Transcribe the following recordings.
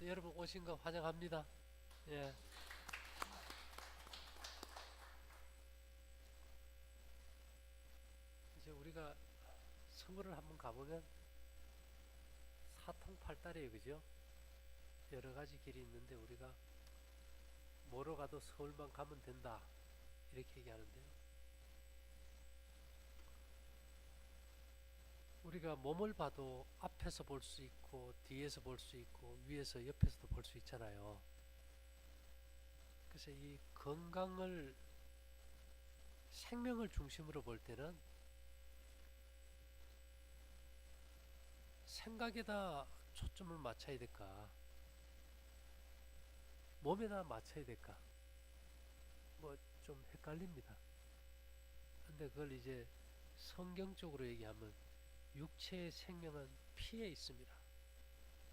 여러분 오신 거 환영합니다. 예. 이제 우리가 서울을 한번 가보면 사통팔달이에요, 그죠? 여러 가지 길이 있는데 우리가 뭐로 가도 서울만 가면 된다 이렇게 얘기하는데요. 우리가 몸을 봐도 앞에서 볼 수 있고 뒤에서 볼 수 있고 위에서 옆에서도 볼 수 있잖아요. 그래서 이 건강을 생명을 중심으로 볼 때는 생각에다 초점을 맞춰야 될까? 몸에다 맞춰야 될까? 뭐 좀 헷갈립니다. 근데 그걸 이제 성경적으로 얘기하면 육체의 생명은 피에 있습니다.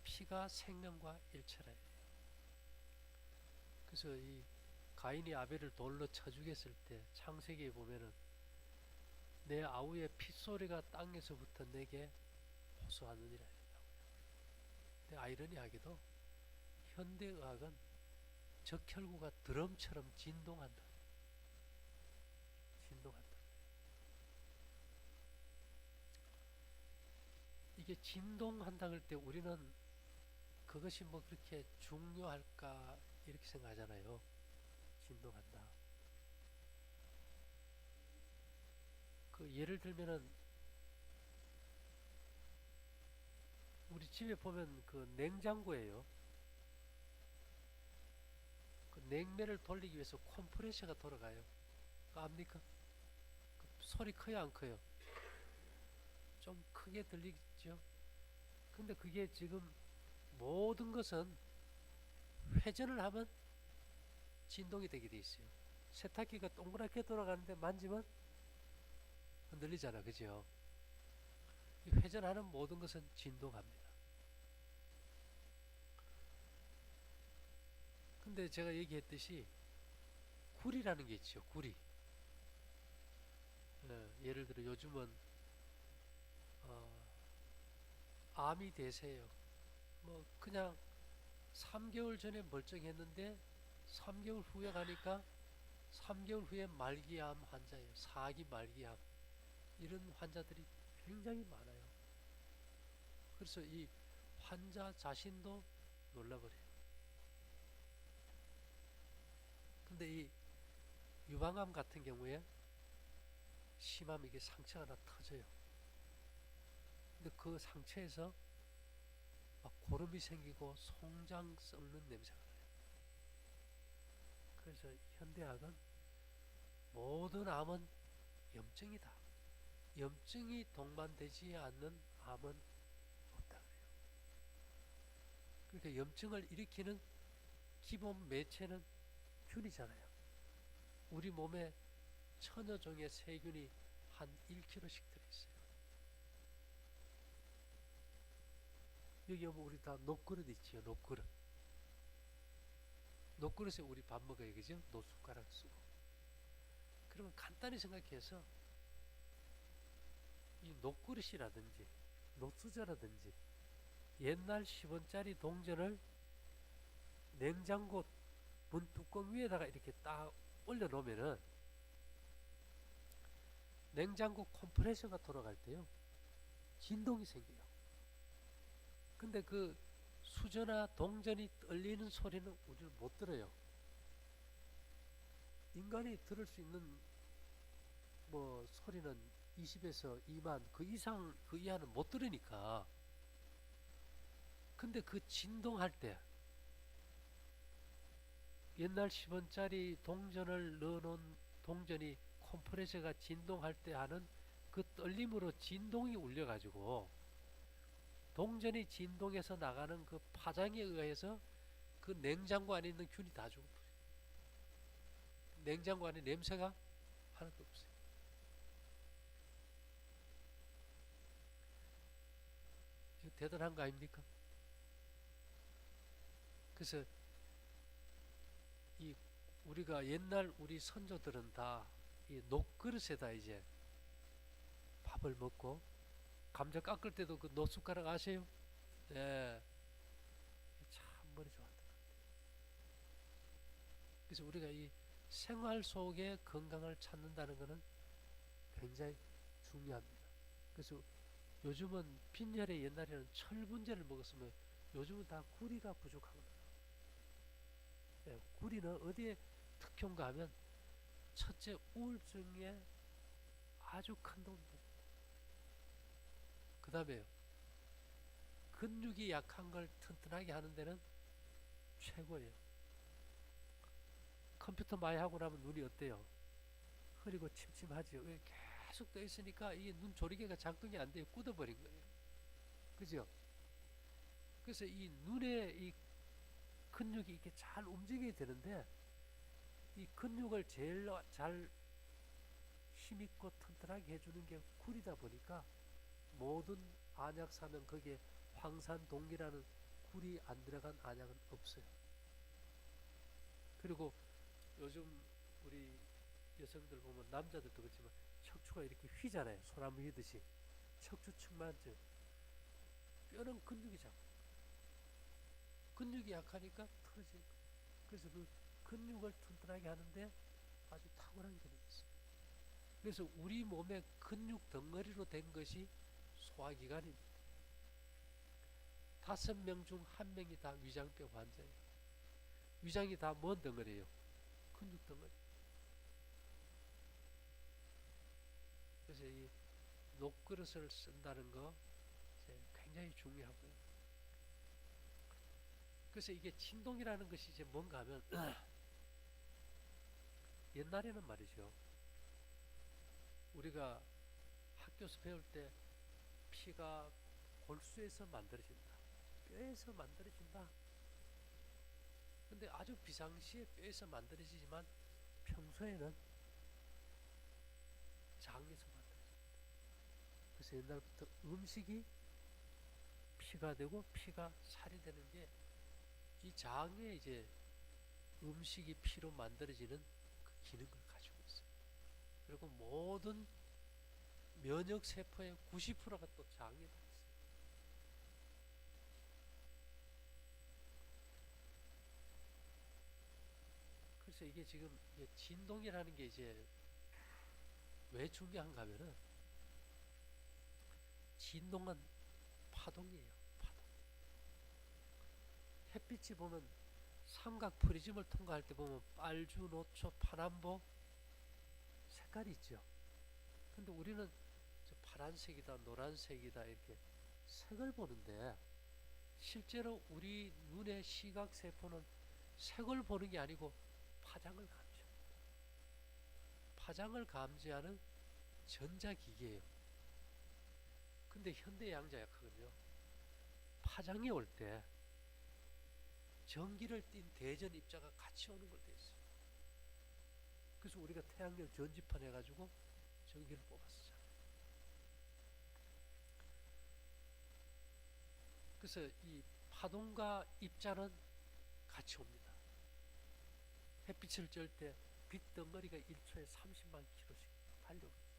피가 생명과 일체라. 그래서 이 가인이 아벨을 돌로 쳐 죽였을 때 창세기에 보면은 내 아우의 핏소리가 땅에서부터 내게 호소하느니라 했다고요. 근데 아이러니하게도 현대의학은 적혈구가 드럼처럼 진동한다. 진동한다. 이게 진동한다 그럴 때 우리는 그것이 뭐 그렇게 중요할까 이렇게 생각하잖아요. 진동한다. 그 예를 들면은 우리 집에 보면 그 냉장고예요. 그 냉매를 돌리기 위해서 컴프레셔가 돌아가요. 그거 압니까? 그 소리 커요, 안 커요? 좀 크게 들리죠? 근데 그게 지금 모든 것은 회전을 하면 진동이 되게 돼 있어요. 세탁기가 동그랗게 돌아가는데 만지면 흔들리잖아, 그죠? 회전하는 모든 것은 진동합니다. 근데 제가 얘기했듯이 구리라는 게 있죠, 구리. 예를 들어 요즘은 어, 암이 대세예요. 뭐 그냥 3개월 전에 멀쩡했는데 3개월 후에 가니까 3개월 후에 말기암 환자예요. 4기 말기암. 이런 환자들이 굉장히 많아요. 그래서 이 환자 자신도 놀라버려요. 근데 이 유방암 같은 경우에 심하면 이게 상처가 하나 터져요. 근데 그 상처에서 막 고름이 생기고 송장 썩는 냄새가 나요. 그래서 현대학은 모든 암은 염증이다. 염증이 동반되지 않는 암은 없다 그래요. 그러니까 염증을 일으키는 기본 매체는 균이잖아요. 우리 몸에 천여 종의 세균이 한 1kg씩 들어있어요. 여기 오면 우리 다 녹그릇 있지요, 녹그릇. 녹그릇에 우리 밥 먹어요, 그죠? 노숟가락 쓰고. 그러면 간단히 생각해서 이 녹그릇이라든지 녹수저라든지 옛날 10원짜리 동전을 냉장고 문 뚜껑 위에다가 이렇게 딱 올려놓으면은 냉장고 컴프레셔가 돌아갈 때요 진동이 생겨요. 근데 그 수저나 동전이 떨리는 소리는 우리는 못 들어요. 인간이 들을 수 있는 뭐 소리는 20에서 2만 그 이상 그 이하는 못 들으니까. 근데 그 진동할 때 옛날 10원짜리 동전을 넣어놓은 동전이 컴프레셔가 진동할 때 하는 그 떨림으로 진동이 울려가지고 동전이 진동해서 나가는 그 파장에 의해서 그 냉장고 안에 있는 균이 다 죽어버려요. 냉장고 안에 냄새가 하나도 없어요. 이거 대단한 거 아닙니까? 그래서 이 우리가 옛날 우리 선조들은 다 이 녹그릇에다 이제 밥을 먹고 감자 깎을 때도 그 노숟가락 아세요? 예. 참 머리 그래서 우리가 이 생활 속에 건강을 찾는다는 것은 굉장히 중요합니다. 그래서 요즘은 빈혈에 옛날에는 철분제를 먹었으면 요즘은 다 구리가 부족하거든요. 예, 구리는 어디에 특효인가 하면 첫째 우울증에 아주 큰 도움이 됩니다. 그 다음에 근육이 약한 걸 튼튼하게 하는 데는 최고예요. 컴퓨터 많이 하고 나면 눈이 어때요? 흐리고 침침하지요. 왜 계속 떠 있으니까 이게 눈 조리개가 작동이 안 돼요. 굳어버린 거예요. 그죠? 그래서 이 눈에 이 근육이 이렇게 잘 움직여야 되는데 이 근육을 제일 잘 힘있고 튼튼하게 해주는 게 굴이다 보니까 모든 안약 사면 거기에 황산동이라는 굴이 안 들어간 안약은 없어요. 그리고 요즘 우리 여성들 보면 남자들도 그렇지만 척추가 이렇게 휘잖아요. 소나무 휘듯이. 척추 측만증. 뼈는 근육이 작고 근육이 약하니까 틀어지는 거예요. 그래서 그 근육을 튼튼하게 하는데 아주 탁월한 기능이 있어요. 그래서 우리 몸의 근육 덩어리로 된 것이 소화기관입니다. 5명 중 1명이 다 위장병 환자예요. 위장이 다 뭔 덩어리예요? 근육 덩어리. 그래서 이 녹그릇을 쓴다는 거 굉장히 중요하고요. 그래서 이게 진동이라는 것이 이제 뭔가 하면 옛날에는 말이죠. 우리가 학교에서 배울 때 피가 골수에서 만들어진다. 뼈에서 만들어진다. 근데 아주 비상시에 뼈에서 만들어지지만 평소에는 장에서 만들어집니다. 그래서 옛날부터 음식이 피가 되고 피가 살이 되는 게 이 장에 이제 음식이 피로 만들어지는 그 기능을 가지고 있어요. 그리고 모든 면역 세포의 90%가 또 장에 다 있어요. 그래서 이게 지금 이게 진동이라는 게 이제 왜 중요한가 하면은 진동은 파동이에요. 파동. 햇빛이 보면 삼각 프리즘을 통과할 때 보면 빨주, 노초, 파남보 색깔이 있죠. 근데 우리는 파란색이다, 노란색이다 이렇게 색을 보는데 실제로 우리 눈의 시각 세포는 색을 보는 게 아니고 파장을 감지합니다. 파장을 감지하는 전자기기예요. 근데 현대 양자역학은요. 파장이 올 때 전기를 띤 대전 입자가 같이 오는 걸 돼 있어요. 그래서 우리가 태양열 전지판 해가지고 전기를 뽑았어요. 그래서 이 파동과 입자는 같이 옵니다. 햇빛을 쬐을 때 빛 덩어리가 1초에 30만 킬로씩 달려옵니다.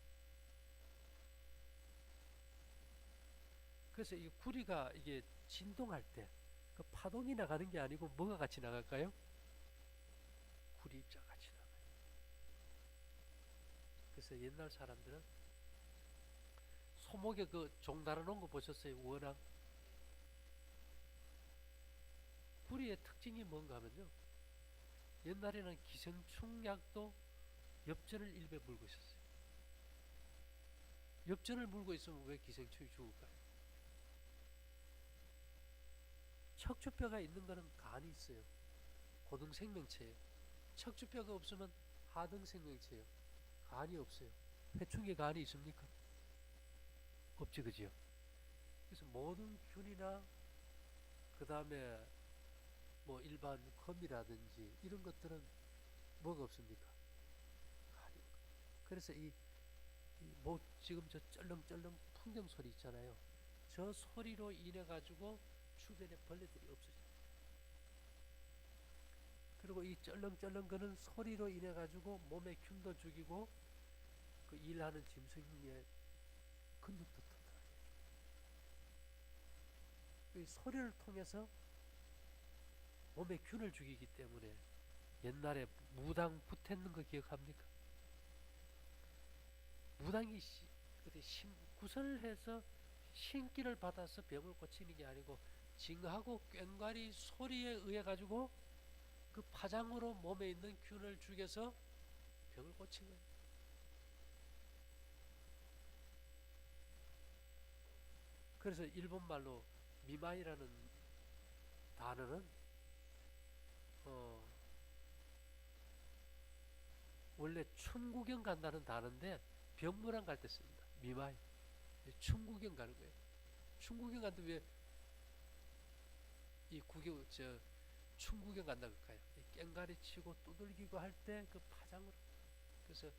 그래서 이 구리가 이게 진동할 때 그 파동이 나가는 게 아니고 뭐가 같이 나갈까요? 구리 입자 같이 나가요. 그래서 옛날 사람들은 소목에 그 종 달아놓은 거 보셨어요? 원앙. 구리의 특징이 뭔가 하면요. 옛날에는 기생충 약도 엽전을 일배 물고 있었어요. 엽전을 물고 있으면 왜 기생충이 죽을까요? 척추뼈가 있는 거는 간이 있어요. 고등 생명체예요. 척추뼈가 없으면 하등 생명체예요. 간이 없어요. 회충에 간이 있습니까? 없지, 그지요? 그래서 모든 균이나 그 다음에 뭐 일반 거미라든지 이런 것들은 뭐가 없습니까? 간이 없고. 그래서 뭐 지금 저 쩔렁쩔렁 풍경 소리 있잖아요. 저 소리로 인해 가지고 주변에 벌레들이 없어져요. 그리고 이 쩔렁쩔렁 거는 소리로 인해 가지고 몸에 균도 죽이고 그 일하는 짐승의 근육도 튼튼하게 해줍니다. 이 소리를 통해서 몸에 균을 죽이기 때문에 옛날에 무당 붙었는 거 기억합니까? 무당이 구설해서 신기를 받아서 병을 고치는 게 아니고 징하고 꽹과리 소리에 의해 가지고 그 파장으로 몸에 있는 균을 죽여서 병을 고친 거예요. 그래서 일본 말로 미마이라는 단어는 어, 원래 춘구경 간다는 단어인데 병문안 갈 때 씁니다. 미마이. 춘구경 가는 거예요. 춘구경 간다 왜 이 구경 저 춘구경 간다 그럴까요? 깽가리 치고 두들기고 할 때 그 파장으로. 그래서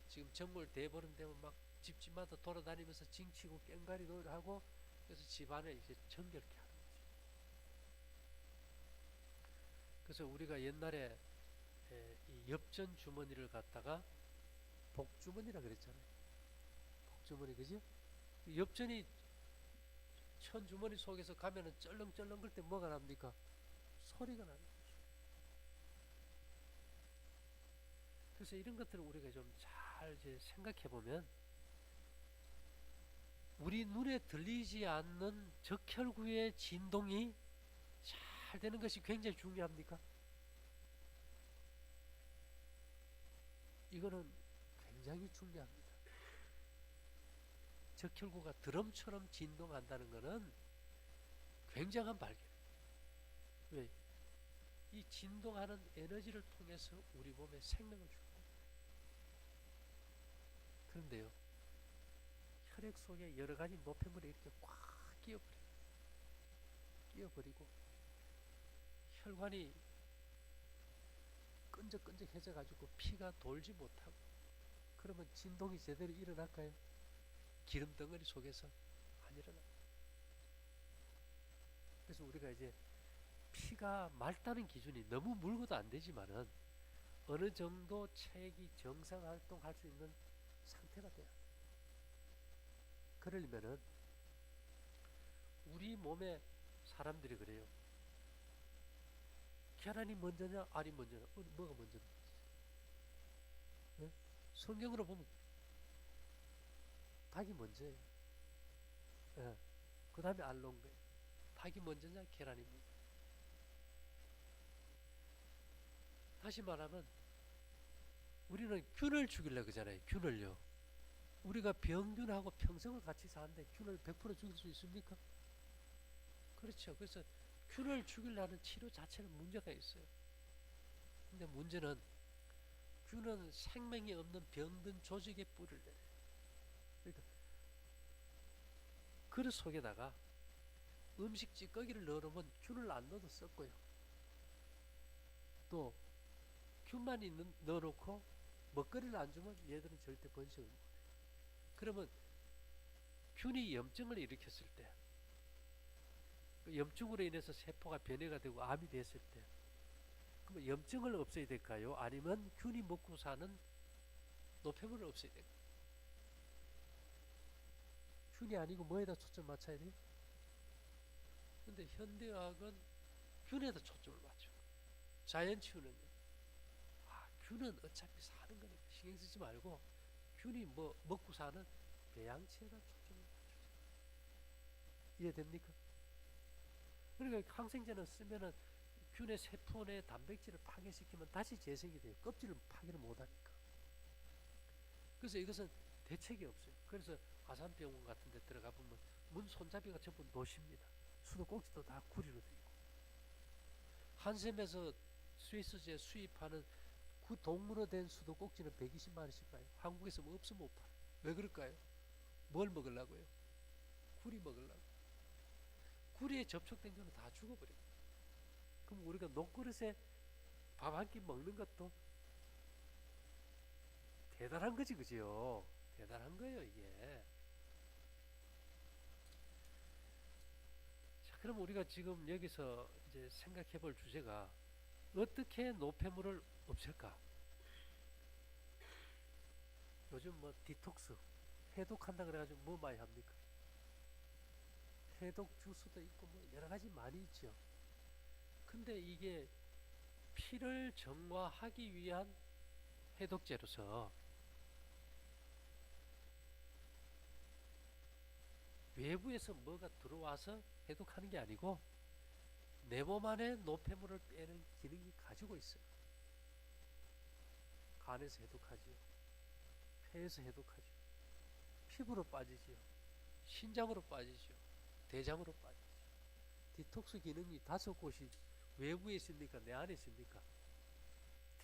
지금 정월 대보름 되면 막 집집마다 돌아다니면서 징치고 깽가리 놀이를 하고 그래서 집안을 이제 정결케 하는 거죠. 그래서 우리가 옛날에 이 엽전 주머니를 갖다가 복주머니라 그랬잖아요. 복주머니 그지? 엽전이 천 주머니 속에서 가면은 쩔렁쩔렁 그럴 때 뭐가 납니까? 소리가 나는 거죠. 그래서 이런 것들을 우리가 좀 잘 이제 생각해 보면 우리 눈에 들리지 않는 적혈구의 진동이 잘 되는 것이 굉장히 중요합니까? 이거는 굉장히 중요합니다. 적혈구가 드럼처럼 진동한다는 것은 굉장한 발견이에요. 왜? 이 진동하는 에너지를 통해서 우리 몸에 생명을 줍니다. 그런데요, 혈액 속에 여러 가지 노폐물이 이렇게 꽉 끼어버리고 혈관이 끈적끈적해져 가지고 피가 돌지 못하고 그러면 진동이 제대로 일어날까요? 기름 덩어리 속에서 안 일어납니다. 그래서 우리가 이제 피가 맑다는 기준이 너무 묽어도 안 되지만은 어느 정도 체액이 정상 활동할 수 있는 상태가 돼야 돼. 그러려면은 우리 몸에 사람들이 그래요. 계란이 먼저냐, 알이 먼저냐, 뭐가 먼저냐? 네? 성경으로 보면 닭이 먼저예요. 네. 그 다음에 알 놓은 거예요. 닭이 먼저냐, 계란이 먼저. 다시 말하면 우리는 균을 죽이려고 그러잖아요. 균을요. 우리가 병균하고 평생을 같이 사는데 균을 100% 죽일 수 있습니까? 그렇죠. 그래서 균을 죽이려는 치료 자체는 문제가 있어요. 근데 문제는 균은 생명이 없는 병든 조직에 뿌리를 내려요. 그러니까 그릇 속에다가 음식 찌꺼기를 넣어놓으면 균을 안 넣어도 썩고요. 또 균만 있는 넣어놓고 먹거리를 안 주면 얘들은 절대 번식을 못해요. 그러면 균이 염증을 일으켰을 때 염증으로 인해서 세포가 변해가 되고 암이 됐을 때 그러면 염증을 없애야 될까요? 아니면 균이 먹고 사는 노폐물을 없애야 될까요? 균이 아니고 뭐에다 초점 맞춰야 돼요? 근데 현대의학은 균에다 초점을 맞춰. 자연치유는요. 균은 어차피 사는 거니까 신경 쓰지 말고 균이 뭐 먹고 사는 배양체에다 초점을 맞추자. 이해됩니까? 그러니까 항생제는 쓰면은 균의 세포 내 단백질을 파괴시키면 다시 재생이 돼요. 껍질을 파괴를 못하니까. 그래서 이것은 대책이 없어요. 그래서 아산병원 같은 데 들어가 보면 문 손잡이가 전부 노십니다. 수도꼭지도 다 구리로 되어 있고. 한샘에서 스위스제 수입하는 그 동으로 된 수도꼭지는 120만 원씩 가요. 한국에서 뭐 없으면 못 팔아요. 왜 그럴까요? 뭘 먹으려고요? 구리 먹으려고. 구리에 접촉된 거는 다 죽어버립니다. 그럼 우리가 녹그릇에 밥 한 끼 먹는 것도 대단한 거지, 그지요? 대단한 거예요, 이게. 자, 그럼 우리가 지금 여기서 이제 생각해 볼 주제가 어떻게 노폐물을 없앨까? 요즘 뭐 디톡스, 해독한다 그래가지고 뭐 많이 합니까? 해독 주스도 있고 뭐 여러 가지 많이 있죠. 근데 이게 피를 정화하기 위한 해독제로서 외부에서 뭐가 들어와서 해독하는 게 아니고 내 몸 안에 노폐물을 빼는 기능이 가지고 있어요. 간에서 해독하지요. 폐에서 해독하지요. 피부로 빠지지요. 신장으로 빠지지요. 대장으로 빠지지요. 디톡스 기능이 5곳이 외부에 있습니까? 내 안에 있습니까?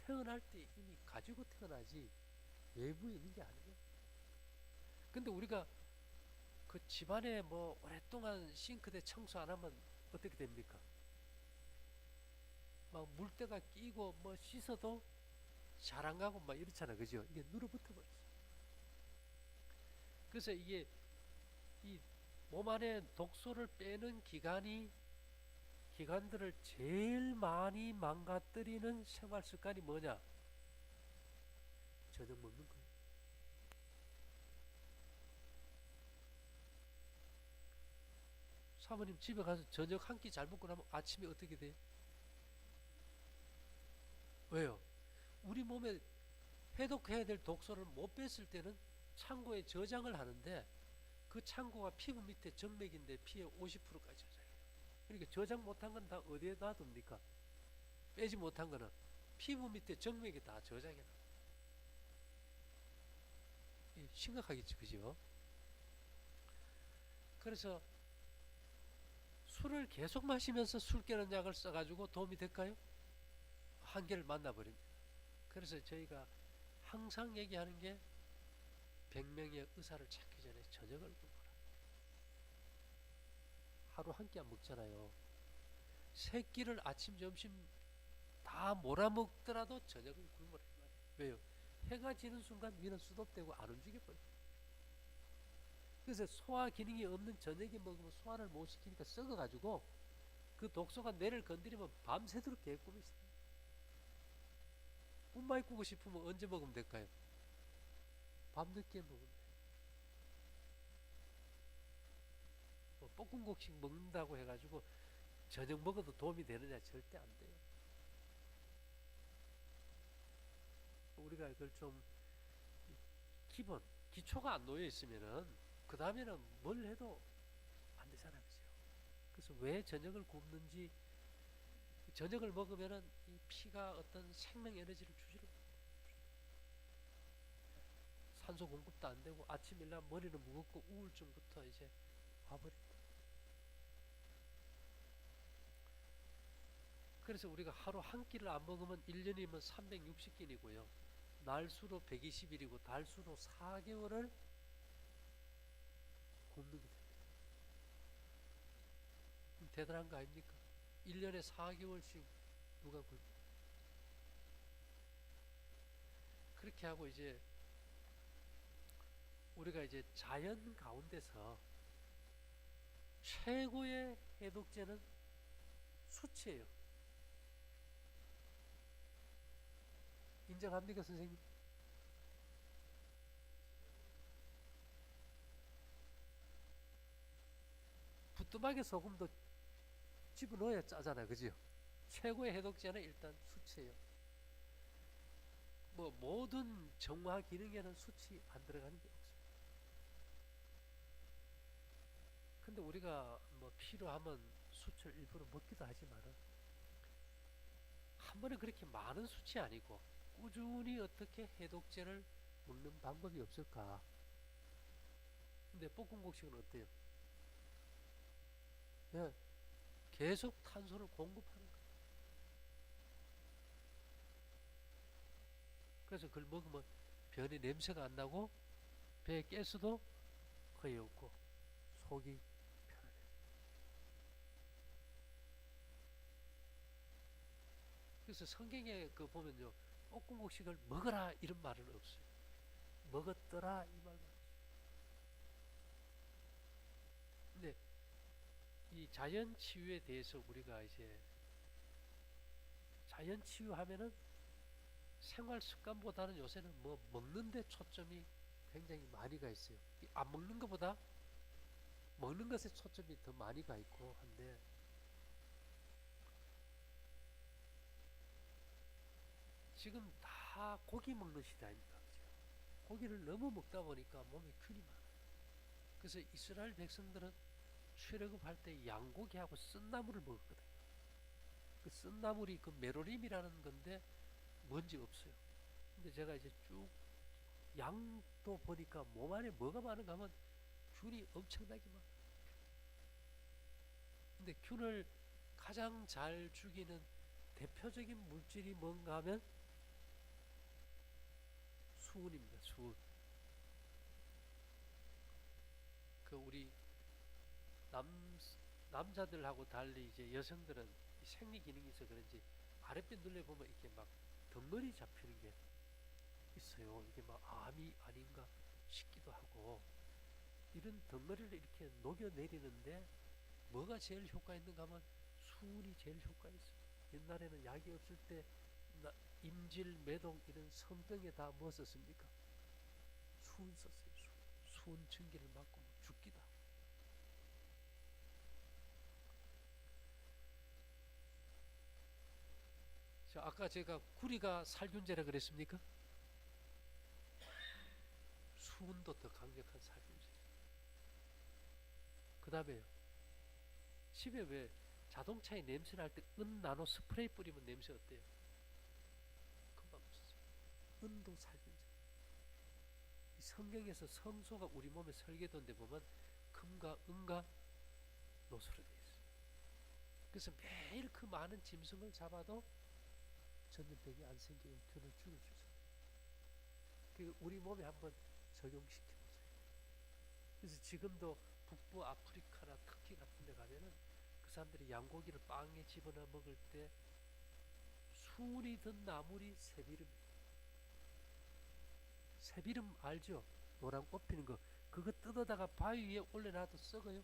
태어날 때 이미 가지고 태어나지 외부에 있는 게 아니에요. 근데 우리가 그 집안에 뭐 오랫동안 싱크대 청소 안 하면 어떻게 됩니까? 막 물때가 끼고 뭐 씻어도 잘 안 가고 막 이렇잖아. 그죠? 이게 눌어붙어 버렸어. 그래서 이게 이 몸 안에 독소를 빼는 기관들을 제일 많이 망가뜨리는 생활 습관이 뭐냐? 저녁 먹는 거예요. 사모님 집에 가서 저녁 한 끼 잘 먹고 나면 아침에 어떻게 돼? 왜요? 우리 몸에 해독해야 될 독소를 못 뺐을 때는 창고에 저장을 하는데 그 창고가 피부 밑에 정맥인데 피의 50%까지 저장해요. 그러니까 저장 못한 건 다 어디에 놔둡니까? 빼지 못한 거는 피부 밑에 정맥에 다 저장해 놔. 심각하겠죠, 그죠? 그래서 술을 계속 마시면서 술 깨는 약을 써가지고 도움이 될까요? 한계를 만나버립니다. 그래서 저희가 항상 얘기하는 게 100명의 의사를 찾기 전에 저녁을 굶어라. 하루 한 끼 안 먹잖아요. 세 끼를 아침, 점심 다 몰아먹더라도 저녁은 굶어라. 왜요? 해가 지는 순간 위는 수독되고 안 움직여버려. 그래서 소화 기능이 없는 저녁에 먹으면 소화를 못 시키니까 썩어가지고 그 독소가 뇌를 건드리면 밤새도록 개꿈이 있어요. 꿈 많이 꾸고 싶으면 언제 먹으면 될까요? 밤늦게 먹으면 돼요. 뭐 볶음국식 먹는다고 해가지고 저녁 먹어도 도움이 되느냐? 절대 안 돼요. 우리가 이걸 좀 기본, 기초가 안 놓여 있으면은 그 다음에는 뭘 해도 안 되잖아요. 그죠? 그래서 왜 저녁을 굶는지, 저녁을 먹으면은 이 피가 어떤 생명 에너지를 주지를 산소 공급도 안 되고 아침 일날 머리는 무겁고 우울증부터 이제 와버린다. 그래서 우리가 하루 한 끼를 안 먹으면 1년이면 360끼니고요. 날수로 120일이고 달수로 4개월을 굶는 게 됩니다. 대단한 거 아닙니까? 1년에 4개월씩 누가 굶 그렇게 하고 이제 우리가 이제 자연 가운데서 최고의 해독제는 수치예요. 인정합니까, 선생님? 부뚜막에 소금도 집어넣어야 짜잖아요. 그죠? 최고의 해독제는 일단 수치예요. 뭐 모든 정화 기능에는 수치 안 들어가는 게 없어요. 근데 우리가 뭐 필요하면 수치를 일부러 먹기도 하지만은 한 번에 그렇게 많은 수치 아니고 꾸준히 어떻게 해독제를 먹는 방법이 없을까? 근데 볶음국식은 어때요? 예, 계속 탄소를 공급하는 거예요. 그래서 그걸 먹으면 변이 냄새가 안 나고 배에 가스도 거의 없고 속이 편안해요. 그래서 성경에 그 보면요, 볶음국식을 먹어라 이런 말은 없어요. 먹었더라 이 말만 있어요. 근데 이 자연 치유에 대해서 우리가 이제 자연 치유하면은 생활 습관보다는 요새는 뭐 먹는 데 초점이 굉장히 많이 가 있어요. 안 먹는 것보다 먹는 것에 초점이 더 많이 가 있고 한데 지금 다 고기 먹는 시대 아닙니까? 지금. 고기를 너무 먹다 보니까 몸에 균이 많아요. 그래서 이스라엘 백성들은 출애굽할 때 양고기하고 쓴나물을 먹었거든요. 그 쓴나물이 그 메로림이라는 건데 뭔지 없어요. 근데 제가 이제 쭉 양도 보니까 몸 안에 뭐가 많은가 하면 균이 엄청나게 많아요. 근데 균을 가장 잘 죽이는 대표적인 물질이 뭔가 하면 수은입니다. 수은. 그 우리 남 남자들하고 달리 이제 여성들은 생리 기능이 있어 그런지 아랫배 눌려 보면 이렇게 막 덩어리 잡히는 게 있어요. 이게 막 암이 아닌가 싶기도 하고 이런 덩어리를 이렇게 녹여내리는데 뭐가 제일 효과 있는가 하면 수은이 제일 효과 있어요. 옛날에는 약이 없을 때 임질, 매동 이런 성병에 다 뭐 썼습니까? 수은 썼어요. 수은 증기를 맞고 죽기도 하고. 자, 아까 제가 구리가 살균제라 그랬습니까? 수은도 더 강력한 살균제. 그 다음에요. 집에 왜 자동차에 냄새 날 때 은 나노 스프레이 뿌리면 냄새 어때요? 금방 없어져요. 은도 살균제. 성경에서 성소가 우리 몸에 설계도인데 보면 금과 은과 노수로 되어 있어요. 그래서 매일 그 많은 짐승을 잡아도 전염병이 안 생기고 균을 죽여주죠. 그 우리 몸에 한번 적용시켜 보세요. 그래서 지금도 북부 아프리카나 터키 같은 데 가면은 그 사람들이 양고기를 빵에 집어넣어 먹을 때 순이 든 나물이 새비름이에요. 새비름 알죠? 노란 꽃 피는 거. 그거 뜯어다가 바위 위에 올려놔도 썩어요.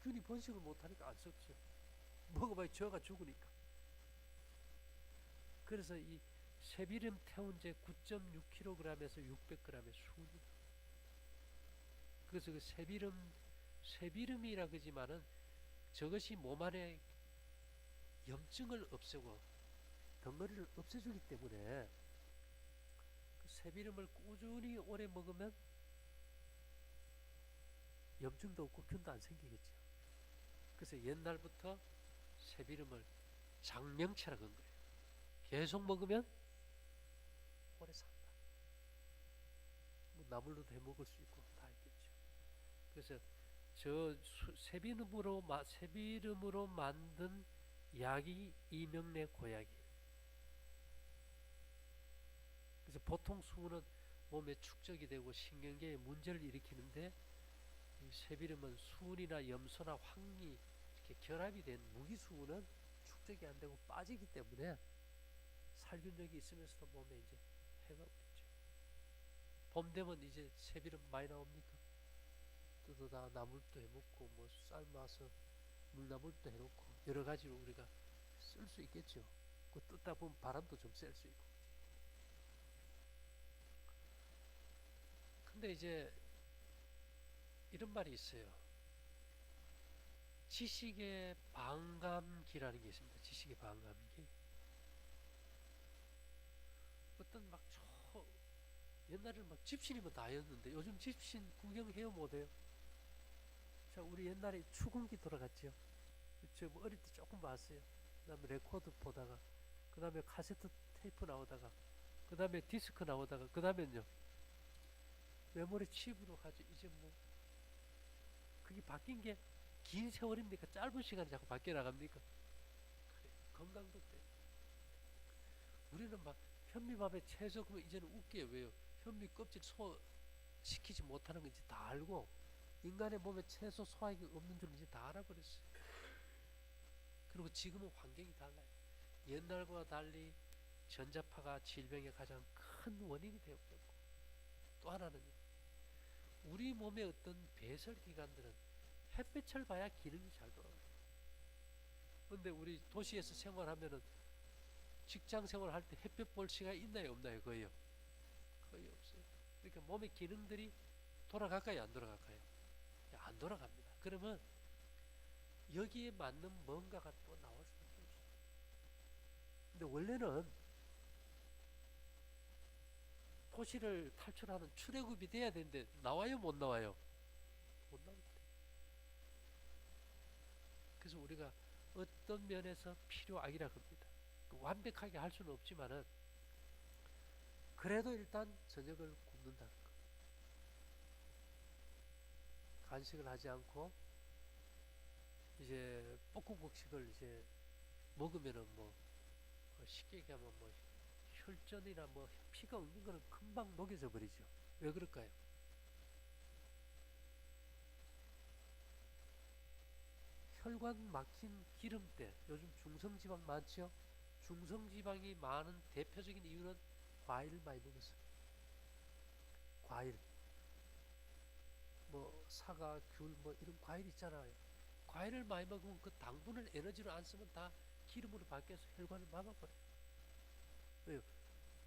균이 번식을 못하니까 안 썩죠. 먹어봐야 져가 죽으니까. 그래서 이 새비름 태운제 9.6kg에서 600g의 순이. 그래서 그 새비름이라 그러지만은 저것이 몸 안에 염증을 없애고 덩어리를 없애주기 때문에 그 새비름을 꾸준히 오래 먹으면 염증도 없고 균도 안 생기겠죠. 그래서 옛날부터 새비름을 장명체라고 한 거예요. 계속 먹으면 오래 산다. 뭐 나물로도 해 먹을 수 있고 다 있겠죠. 그래서 저 새비름으로 만든 약이 이명래 고약이에요. 그래서 보통 수은은 몸에 축적이 되고 신경계에 문제를 일으키는데 이 새비름은 수은이나 염소나 황리 이렇게 결합이 된 무기수은은 축적이 안 되고 빠지기 때문에 살균력이 있으면서도 몸에 이제 해가 없겠죠. 봄 되면 이제 새비름 많이 나옵니까? 뜯어다 나물도 해먹고 뭐 삶아서 물나물도 해놓고 여러 가지로 우리가 쓸 수 있겠죠. 그 뜯다 보면 바람도 좀 쐴 수 있고. 근데 이제 이런 말이 있어요. 지식의 반감기라는 게 있습니다. 지식의 반감기. 어떤 옛날에는 막 집신이면 다였는데 요즘 집신 구경해요 못해요? 자, 우리 옛날에 축음기 돌아갔죠. 저 어릴 때 조금 봤어요. 그 다음에 레코드 보다가 그 다음에 카세트 테이프 나오다가 그 다음에 디스크 나오다가 그 다음에는요 메모리 칩으로 하죠. 이제 뭐 그게 바뀐 게 긴 세월입니까? 짧은 시간에 자꾸 바뀌어 나갑니까? 그래, 건강도 돼. 우리는 막 현미밥에 채소 그러면 이제는 웃겨요. 왜요? 현미 껍질 소화시키지 못하는 거 이제 다 알고 인간의 몸에 채소 소화액이 없는 줄 이제 다 알아버렸어요. 그리고 지금은 환경이 달라요. 옛날과 달리 전자파가 질병의 가장 큰 원인이 되었고 또 하나는 우리 몸의 어떤 배설기관들은 햇빛을 봐야 기능이 잘 돌아가요. 근데 우리 도시에서 생활하면은 직장 생활할 때 햇볕 볼 시간이 있나요 없나요? 거의 없어요. 그러니까 몸의 기능들이 돌아갈까요 안 돌아갈까요? 안 돌아갑니다. 그러면 여기에 맞는 뭔가가 또 나올 수밖에 없어요. 근데 원래는 도시를 탈출하는 출애굽이 돼야 되는데 나와요, 못 나와요? 못 나옵니다. 그래서 우리가 어떤 면에서 필요악이라 합니다. 완벽하게 할 수는 없지만은 그래도 일단 저녁을 굶는다는 거. 간식을 하지 않고 이제 볶음국식을 이제 먹으면은 뭐 쉽게 얘기하면 뭐 혈전이나 뭐 피가 없는 거는 금방 녹여져 버리죠. 왜 그럴까요? 혈관 막힌 기름때, 요즘 중성지방 많죠? 중성지방이 많은 대표적인 이유는 과일을 많이 먹었어요. 과일, 뭐 사과, 귤, 뭐 이런 과일 있잖아요. 과일을 많이 먹으면 그 당분을 에너지로 안 쓰면 다 기름으로 바뀌어서 혈관을 막아버려요. 왜요?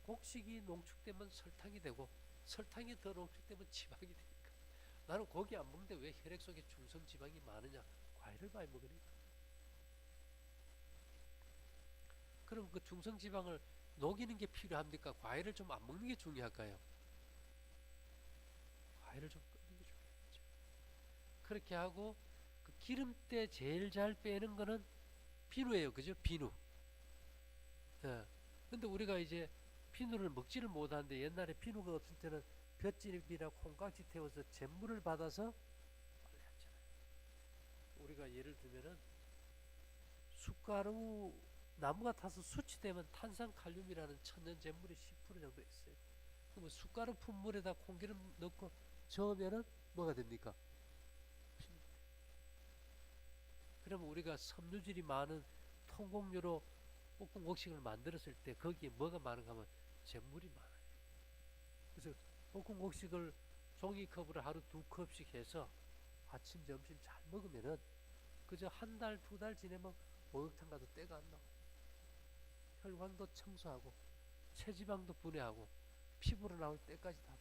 곡식이 농축되면 설탕이 되고 설탕이 더 농축되면 지방이 되니까. 나는 고기 안 먹는데 왜 혈액 속에 중성지방이 많으냐? 과일을 많이 먹으니까. 그럼 그 중성지방을 녹이는 게 필요합니까? 과일을 좀 안 먹는 게 중요할까요? 과일을 좀 끊는 게 중요하죠. 그렇게 하고 그 기름때 제일 잘 빼는 거는 비누예요. 그죠? 비누. 예. 근데 우리가 이제 비누를 먹지를 못하는데 옛날에 비누가 없을 때는 볏짚이나 콩깍지 태워서 잿물을 받아서 빨래했잖아요. 우리가 예를 들면은 숟가루 나무가 타서 수치되면 탄산칼륨이라는 천연 잿물이 10% 정도 있어요. 그러면 숟가루 푼 물에다 콩기름 넣고 저으면은 뭐가 됩니까? 그러면 우리가 섬유질이 많은 통곡류로 볶음곡식을 만들었을 때 거기에 뭐가 많은가 하면 잿물이 많아요. 그래서 볶음곡식을 종이컵으로 하루 2컵씩 해서 아침 점심 잘 먹으면은 그저 한 달, 2달 지내면 목욕탕 가도 때가 안 나와요. 혈관도 청소하고 체지방도 분해하고 피부로 나올 때까지 다.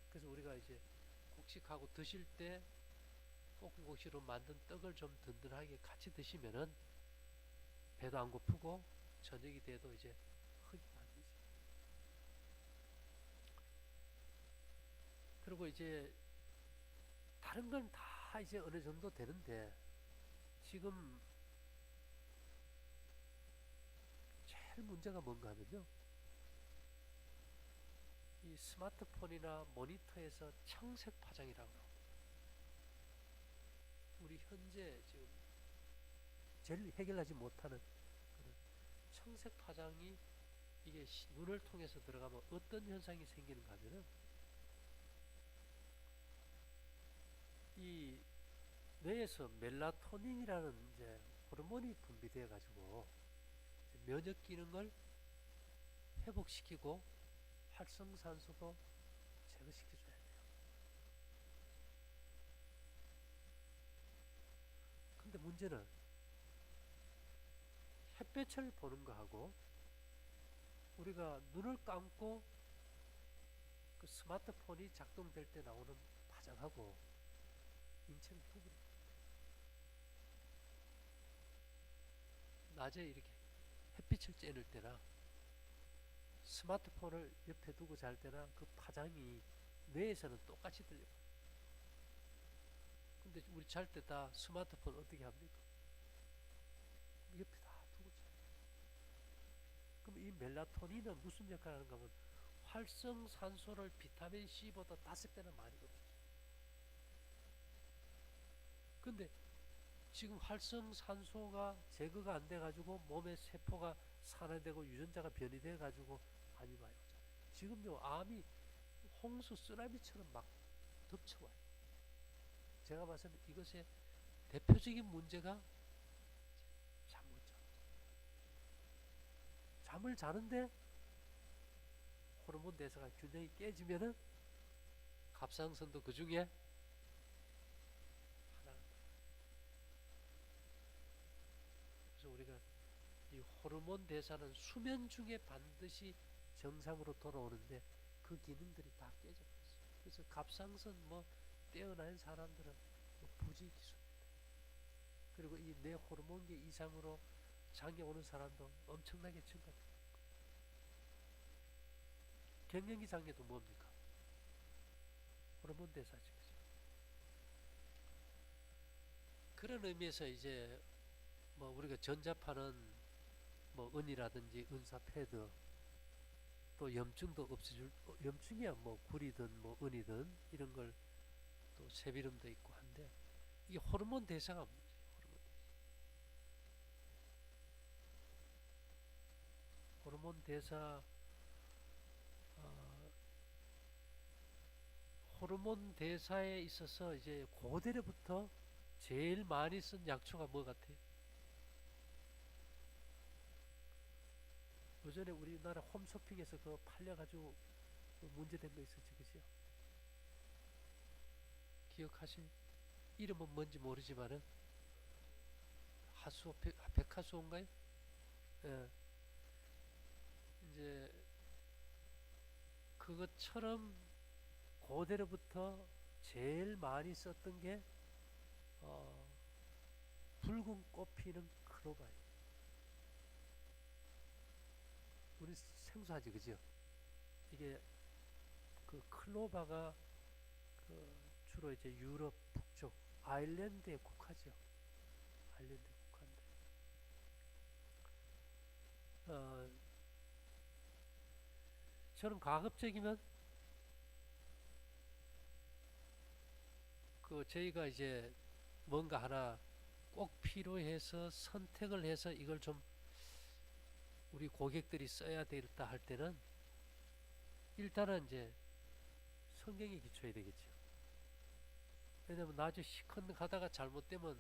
그래서 우리가 이제 곡식하고 드실 때 볶음국시로 만든 떡을 좀 든든하게 같이 드시면은 배도 안 고프고 저녁이 돼도 이제 흙이 안 되죠. 그리고 이제 다른 건 다 이제 어느 정도 되는데 지금 제일 문제가 뭔가 하면요. 이 스마트폰이나 모니터에서 청색 파장이라고 나옵니다. 우리 현재 지금 제일 해결하지 못하는 그런 청색 파장이 이게 눈을 통해서 들어가면 어떤 현상이 생기는가 하면은 이 뇌에서 멜라토닌이라는 이제 호르몬이 분비되어 가지고 면역 기능을 회복시키고 활성산소도 제거시켜줘야 돼요. 근데 문제는 햇볕을 보는 거하고 우리가 눈을 감고 그 스마트폰이 작동될 때 나오는 파장하고 인체는 구분이. 낮에 이렇게 햇빛을 쬐는 때나 스마트폰을 옆에 두고 잘 때나 그 파장이 뇌에서는 똑같이 들려요. 근데 우리 잘 때 다 스마트폰 어떻게 합니까? 옆에 다 두고 자요. 그럼 이 멜라토닌은 무슨 역할을 하는가 하면 활성산소를 비타민 C보다 5배나 많이 얻어요. 근데 지금 활성산소가 제거가 안 돼가지고 몸의 세포가 산화되고 유전자가 변이돼 가지고 암이 많이 오잖아요. 지금요 암이 홍수 쓰나미처럼 막 덮쳐와요. 제가 봤을 때 이것의 대표적인 문제가 잠 못 자. 잠을 자는데 호르몬 대사가 균형이 깨지면은 갑상선도 그 중에 하나. 그래서 우리가 이 호르몬 대사는 수면 중에 반드시 정상으로 돌아오는데 그 기능들이 다 깨져버렸어요. 그래서 갑상선 뭐 떼어난 사람들은 뭐 부지기수입니다. 그리고 이 뇌 호르몬계 이상으로 장에 오는 사람도 엄청나게 증가. 갱년기 장애도 뭡니까? 호르몬 대사죠. 그죠? 그런 의미에서 이제 뭐 우리가 전자파는 뭐 은이라든지 은사 패드 또 염증도 없애줄 염증이야 뭐 굴이든 뭐 은이든 이런 걸 또 세비름도 있고 한데 이게 호르몬 대사가 문제예요. 호르몬 대사 어, 호르몬 대사에 있어서 이제 고대로부터 제일 많이 쓴 약초가 뭐 같아요? 요전에 우리나라 홈쇼핑에서 그거 팔려가지고 그 문제된 거 있었지, 그죠? 기억하실? 이름은 뭔지 모르지만은 하수오 백하수인가요? 예, 이제 그것처럼 고대로부터 제일 많이 썼던 게 어, 붉은 꽃 피는 클로바예요. 우리 생소하지, 그죠? 이게 그 클로바가 그 주로 이제 유럽 북쪽 아일랜드에 국하죠. 아일랜드에 국한데 어, 저는 가급적이면 그 저희가 이제 뭔가 하나 꼭 필요해서 선택을 해서 이걸 좀 우리 고객들이 써야 되겠다 할 때는 일단은 이제 성경에 기초해야 되겠죠. 왜냐면 나중에 시컨 하다가 잘못되면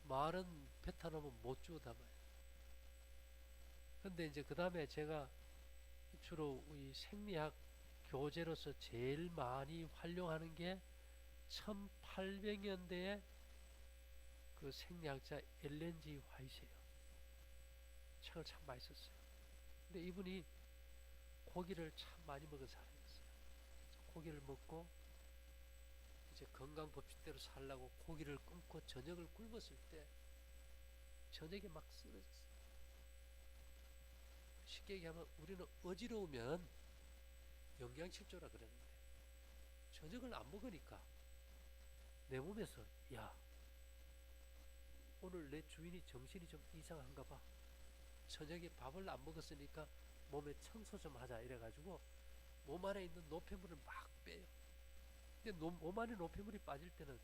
말은 뱉어 놓으면 못 주워 담아요. 근데 이제 그 다음에 제가 주로 이 생리학 교재로서 제일 많이 활용하는 게 1800년대에 그 생리학자 엘렌지 화이트예요. 책을 참 많이 썼어요. 근데 이분이 고기를 참 많이 먹은 사람이었어요. 고기를 먹고 이제 건강 법칙대로 살라고 고기를 끊고 저녁을 굶었을 때 저녁에 막 쓰러졌어요. 쉽게 얘기하면 우리는 어지러우면 영양실조라 그러는데 저녁을 안 먹으니까 내 몸에서 야 오늘 내 주인이 정신이 좀 이상한가 봐. 저녁에 밥을 안 먹었으니까 몸에 청소 좀 하자 이래가지고 몸 안에 있는 노폐물을 막 빼요. 근데 몸 안에 노폐물이 빠질 때는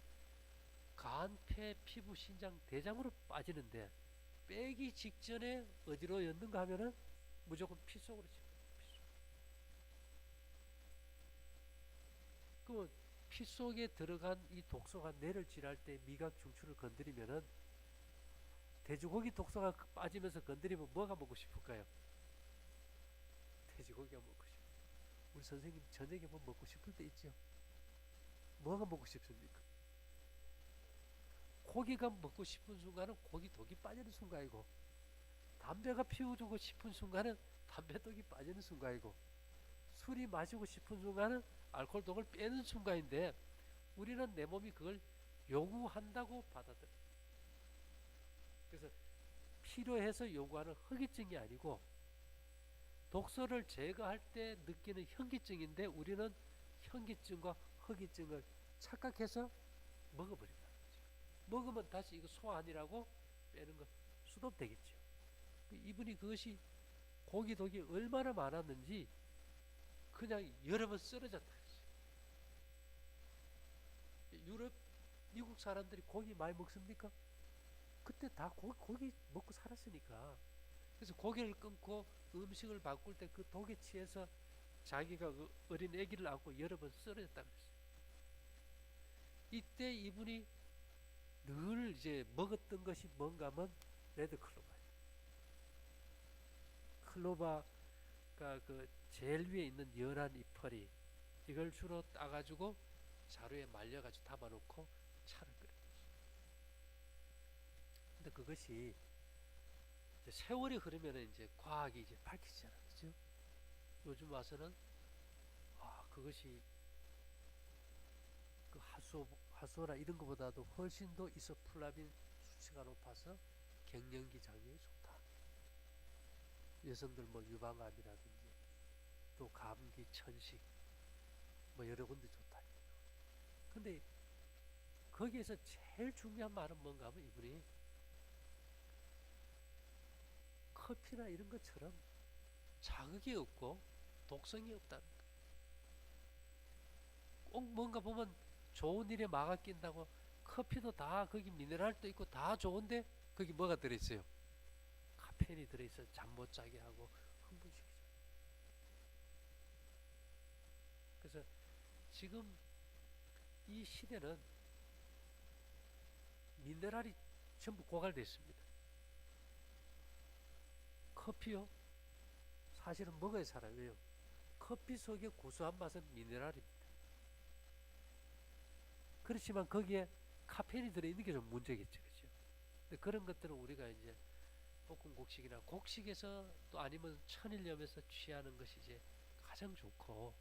간, 폐, 피부, 신장, 대장으로 빠지는데 빼기 직전에 어디로 였는가 하면은 무조건 피 속으로 집어요. 피 속에 들어간 이 독소가 뇌를 찌랄 때 미각 중추를 건드리면은 돼지고기 독소가 빠지면서 건드리면 뭐가 먹고 싶을까요? 돼지고기가 먹고 싶어요. 우리 선생님 저녁에 뭐 먹고 싶을 때 있죠? 뭐가 먹고 싶습니까? 고기가 먹고 싶은 순간은 고기 독이 빠지는 순간이고 담배가 피우고 싶은 순간은 담배 독이 빠지는 순간이고 술이 마시고 싶은 순간은 알코올 독을 빼는 순간인데 우리는 내 몸이 그걸 요구한다고 받아들여요. 그래서 필요해서 요구하는 허기증이 아니고 독소를 제거할 때 느끼는 현기증인데 우리는 현기증과 허기증을 착각해서 먹어버린다는 거죠. 먹으면 다시 이거 소화하니라고 빼는 거 수dob되겠죠. 이분이 그것이 고기 독이 얼마나 많았는지 그냥 여러 번 쓰러졌다. 유럽, 미국 사람들이 고기 많이 먹습니까? 그때 다 고기 먹고 살았으니까. 그래서 고기를 끊고 음식을 바꿀 때 그 독에 취해서 자기가 그 어린 아기를 안고 여러 번 쓰러졌다 그랬어요. 이때 이분이 늘 이제 먹었던 것이 뭔가 하면 레드 클로바예요. 클로바가 그 제일 위에 있는 연한 이파리 이걸 주로 따가지고 자루에 말려가지고 담아놓고 차를 끓여요. 근데 그것이 이제 세월이 흐르면 이제 과학이 이제 밝혀지잖아, 그죠? 요즘 와서는 그것이 그 하수오나 이런 것보다도 훨씬 더 이소플라빈 수치가 높아서 갱년기 장애에 좋다. 여성들 뭐 유방암이라든지 또 감기, 천식 뭐 여러 군데 좋다. 근데 거기에서 제일 중요한 말은 뭔가 하면 이분이 커피나 이런 것처럼 자극이 없고 독성이 없다는 거. 꼭 뭔가 보면 좋은 일에 막아 낀다고 커피도 다 거기 미네랄도 있고 다 좋은데 거기 뭐가 들어있어요? 카페인이 들어있어 잠 못 자게 하고 흥분시키죠. 그래서 지금 이 시대는 미네랄이 전부 고갈되어 있습니다. 커피요? 사실은 먹어야 살아요. 왜요? 커피 속의 구수한 맛은 미네랄입니다. 그렇지만 거기에 카페인이 들어있는 게 좀 문제겠죠. 그죠? 근데 그런 것들은 우리가 이제 볶음 곡식이나 곡식에서 또 아니면 천일염에서 취하는 것이 이제 가장 좋고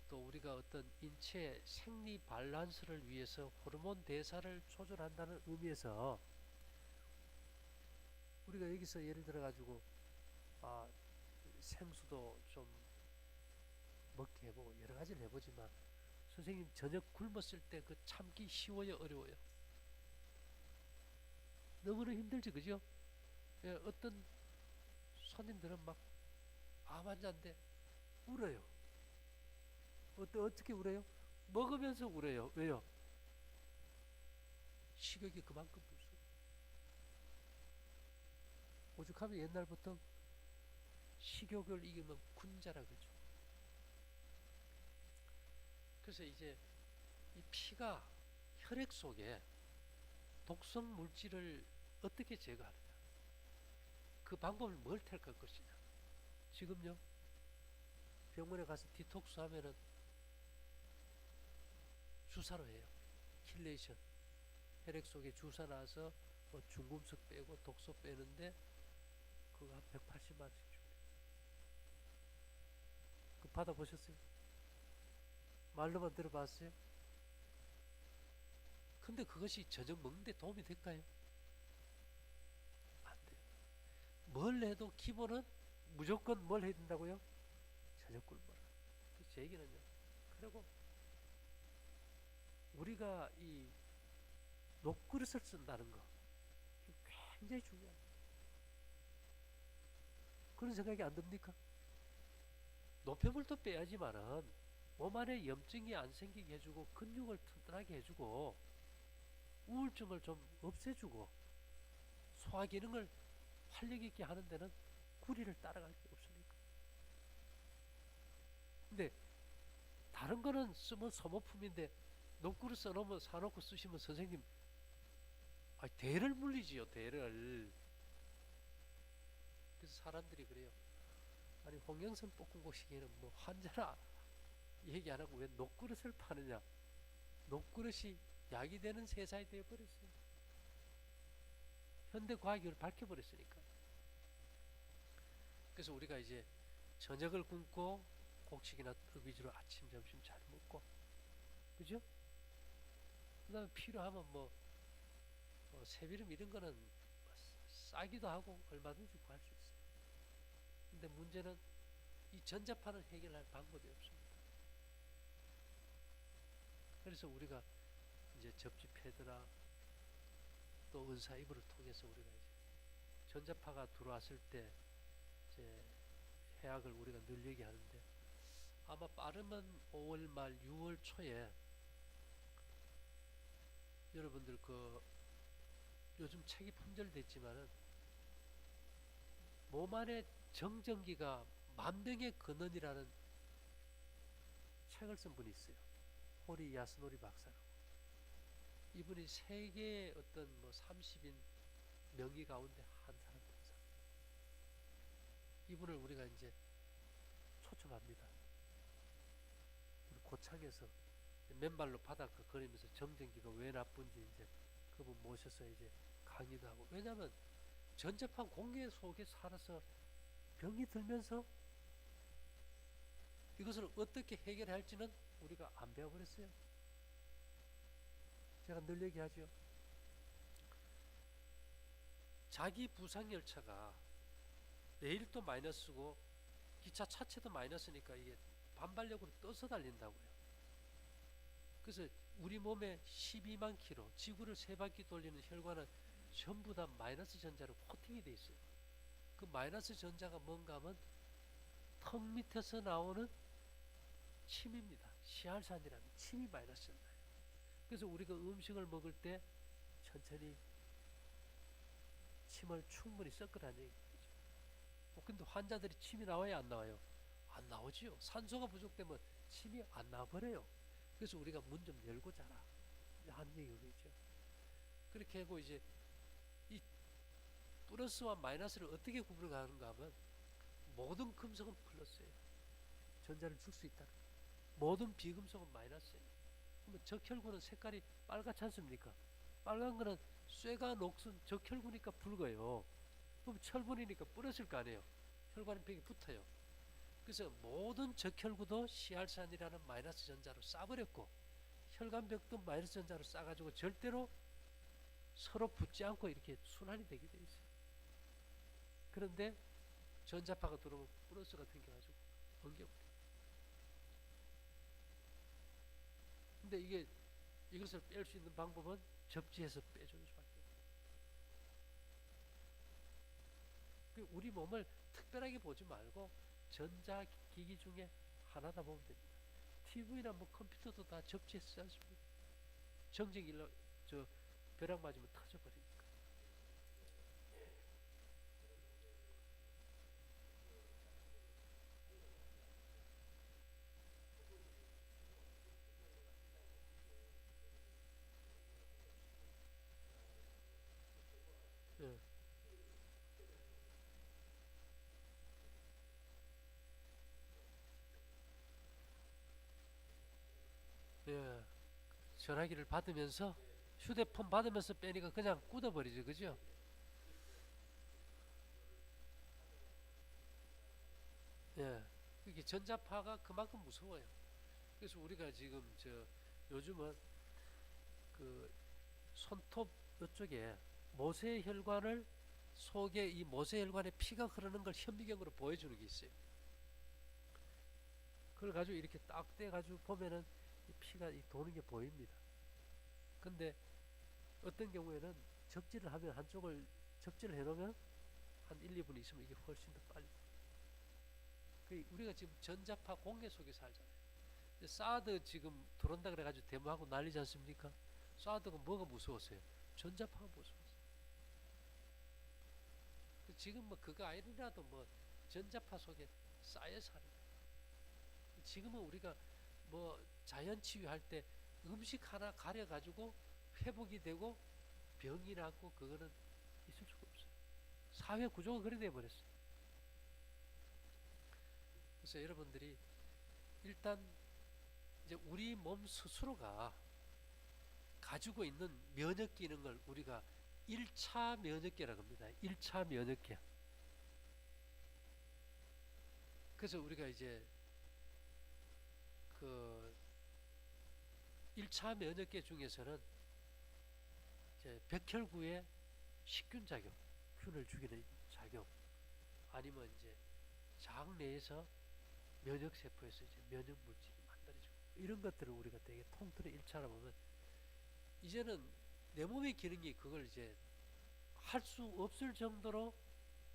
또 우리가 어떤 인체 생리 밸런스를 위해서 호르몬 대사를 조절한다는 의미에서 우리가 여기서 예를 들어 가지고 아, 생수도 좀 먹게 해보고 여러 가지를 해보지만 선생님 저녁 굶었을 때 그 참기 쉬워요 어려워요? 너무나 힘들지 그죠? 예, 어떤 손님들은 막 암 환자인데 울어요. 어떻게 울어요? 먹으면서 울어요. 왜요? 식욕이 그만큼 불수. 오죽하면 옛날부터 식욕을 이기면 군자라 그러죠. 그래서 이제 이 피가 혈액 속에 독성 물질을 어떻게 제거하느냐. 그 방법을 뭘 택할 것이냐. 지금요, 병원에 가서 디톡스 하면은 주사로 해요. 킬레이션. 혈액 속에 주사 놔서 뭐 중금속 빼고 독소 빼는데 그거 한 180만 원씩 줘요. 그 받아보셨어요? 말로만 들어봤어요? 근데 그것이 저녁 먹는데 도움이 될까요? 안 돼요. 뭘 해도 기본은 무조건 뭘 해야 된다고요? 저녁 굶어라. 제 얘기는요. 그리고 우리가 이 녹그릇을 쓴다는 거 굉장히 중요합니다. 그런 생각이 안 듭니까? 노폐물도 빼야지만은 몸 안에 염증이 안 생기게 해주고 근육을 튼튼하게 해주고 우울증을 좀 없애주고 소화 기능을 활력 있게 하는 데는 구리를 따라갈 게 없습니까? 근데 다른 거는 쓰면 소모품인데 녹그릇 써놓으면 사놓고 쓰시면 선생님 대를 물리지요 대를. 그래서 사람들이 그래요. 아니 홍영선 볶음국시계는 뭐 환자라 얘기 안 하고 왜 녹그릇을 파느냐. 녹그릇이 약이 되는 세상이 되어버렸어요. 현대과학이 밝혀버렸으니까. 그래서 우리가 이제 저녁을 굶고 곡식이나 떡 위주로 아침 점심 잘 먹고 그죠? 그 다음에 필요하면 뭐 새비름 이런 거는 싸기도 하고 얼마든지 구할 수 있어요. 근데 문제는 이 전자파는 해결할 방법이 없습니다. 그래서 우리가 이제 접지 패드나 또 은사 이불을 통해서 우리가 이제 전자파가 들어왔을 때 이제 해악을 우리가 늘 얘기하는데 아마 빠르면 5월 말 6월 초에 여러분들 그 요즘 책이 품절됐지만은 몸 안에 정전기가 만병의 근원이라는 책을 쓴 분이 있어요. 호리 야스노리 박사라고. 이분이 세계 어떤 뭐 30인 명의 가운데 한 사람 됩니다. 이분을 우리가 이제 초청합니다. 우리 고창에서 맨발로 바닷가 걸으면서 정전기가 왜 나쁜지 이제 그분 모셔서 이제 강의도 하고. 왜냐하면 전자파 공해 속에 살아서 병이 들면서 이것을 어떻게 해결할지는 우리가 안 배워버렸어요. 제가 늘 얘기하죠. 자기 부상 열차가 레일도 마이너스고 기차 차체도 마이너스니까 이게 반발력으로 떠서 달린다고요. 그래서 우리 몸에 12만 킬로, 지구를 세 바퀴 돌리는 혈관은 전부 다 마이너스 전자로 코팅이 돼 있어요. 그 마이너스 전자가 뭔가 하면 턱 밑에서 나오는 침입니다. 시알산이라는 침이 마이너스 전자예요. 그래서 우리가 음식을 먹을 때 천천히 침을 충분히 섞으라는 얘기죠. 근데 환자들이 침이 나와야 안 나와요? 안 나오지요. 산소가 부족되면 침이 안 나와버려요. 그래서 우리가 문 좀 열고 자라 하는 얘기죠. 그렇게 하고 이제 이 플러스와 마이너스를 어떻게 구분하는가 하면 모든 금속은 플러스예요. 전자를 줄 수 있다. 모든 비금속은 마이너스예요. 그러면 적혈구는 색깔이 빨갛지 않습니까? 빨간 거는 쇠가 녹슨 적혈구니까 붉어요. 그럼 철분이니까 뿌렸을 거 아니에요. 혈관벽에 붙어요. 그래서 모든 적혈구도 시알산이라는 마이너스 전자로 싸버렸고 혈관벽도 마이너스 전자로 싸가지고 절대로 서로 붙지 않고 이렇게 순환이 되게 돼 있어요. 그런데 전자파가 들어오면 플러스가 생겨가지고 엉겨버려요. 근데 이것을 뺄 수 있는 방법은 접지해서 빼주는 수밖에 없어요. 우리 몸을 특별하게 보지 말고 전자기기 중에 하나다 보면 됩니다. TV나 뭐 컴퓨터도 다 접지해서 쓰지 않습니까? 정적 일로 벼락 맞으면 터져버리니까. 예. 예. 전화기를 받으면서 휴대폰 받으면서 빼니까 그냥 굳어버리죠. 그죠? 예. 이게 전자파가 그만큼 무서워요. 그래서 우리가 지금 요즘은 그 손톱 이쪽에 모세혈관을 속에 이 모세혈관에 피가 흐르는 걸 현미경으로 보여주는 게 있어요. 그걸 가지고 이렇게 딱 떼가지고 보면은 이 피가 도는 게 보입니다. 근데 어떤 경우에는 적지를 하면 한쪽을 적지를 해놓으면 한 1, 2분 있으면 이게 훨씬 더 빨리. 우리가 지금 전자파 공해 속에 살잖아요. 사드 지금 들어온다 그래가지고 데모하고 난리지 않습니까? 사드가 뭐가 무서웠어요? 전자파가 무서웠어요. 지금 뭐 그거 아니라도 뭐 전자파 속에 쌓여 사는 거예요. 지금은 우리가 뭐 자연 치유할 때 음식 하나 가려가지고 회복이 되고 병이 낫고 그거는 있을 수가 없어요. 사회 구조가 그래 돼버렸어요. 그래서 여러분들이 일단 이제 우리 몸 스스로가 가지고 있는 면역 기능을 우리가 1차 면역계라고 합니다. 1차 면역계. 그래서 우리가 이제 그 1차 면역계 중에서는 이제 백혈구의 식균 작용, 균을 죽이는 작용, 아니면 이제 장 내에서 면역세포에서 이제 면역 물질이 만들어지고 이런 것들을 우리가 되게 통틀어 1차라 보면 이제는 내 몸의 기능이 그걸 이제 할 수 없을 정도로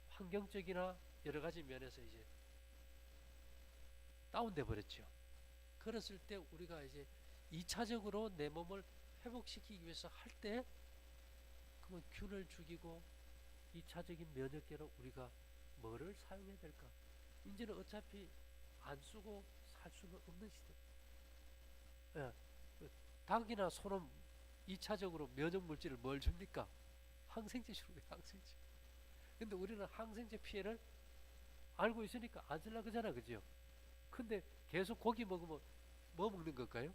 환경적이나 여러 가지 면에서 이제 다운돼 버렸죠. 그랬을 때 우리가 이제 2차적으로 내 몸을 회복시키기 위해서 할 때 그러면 균을 죽이고 2차적인 면역계로 우리가 뭐를 사용해야 될까? 이제는 어차피 안 쓰고 살 수는 없는 시대. 예. 닭이나 소는 2차적으로 면역 물질을 뭘 줍니까? 항생제 주는 거예요, 항생제. 근데 우리는 항생제 피해를 알고 있으니까 안 쓰려고 그러잖아, 그죠? 근데 계속 고기 먹으면 뭐 먹는 걸까요?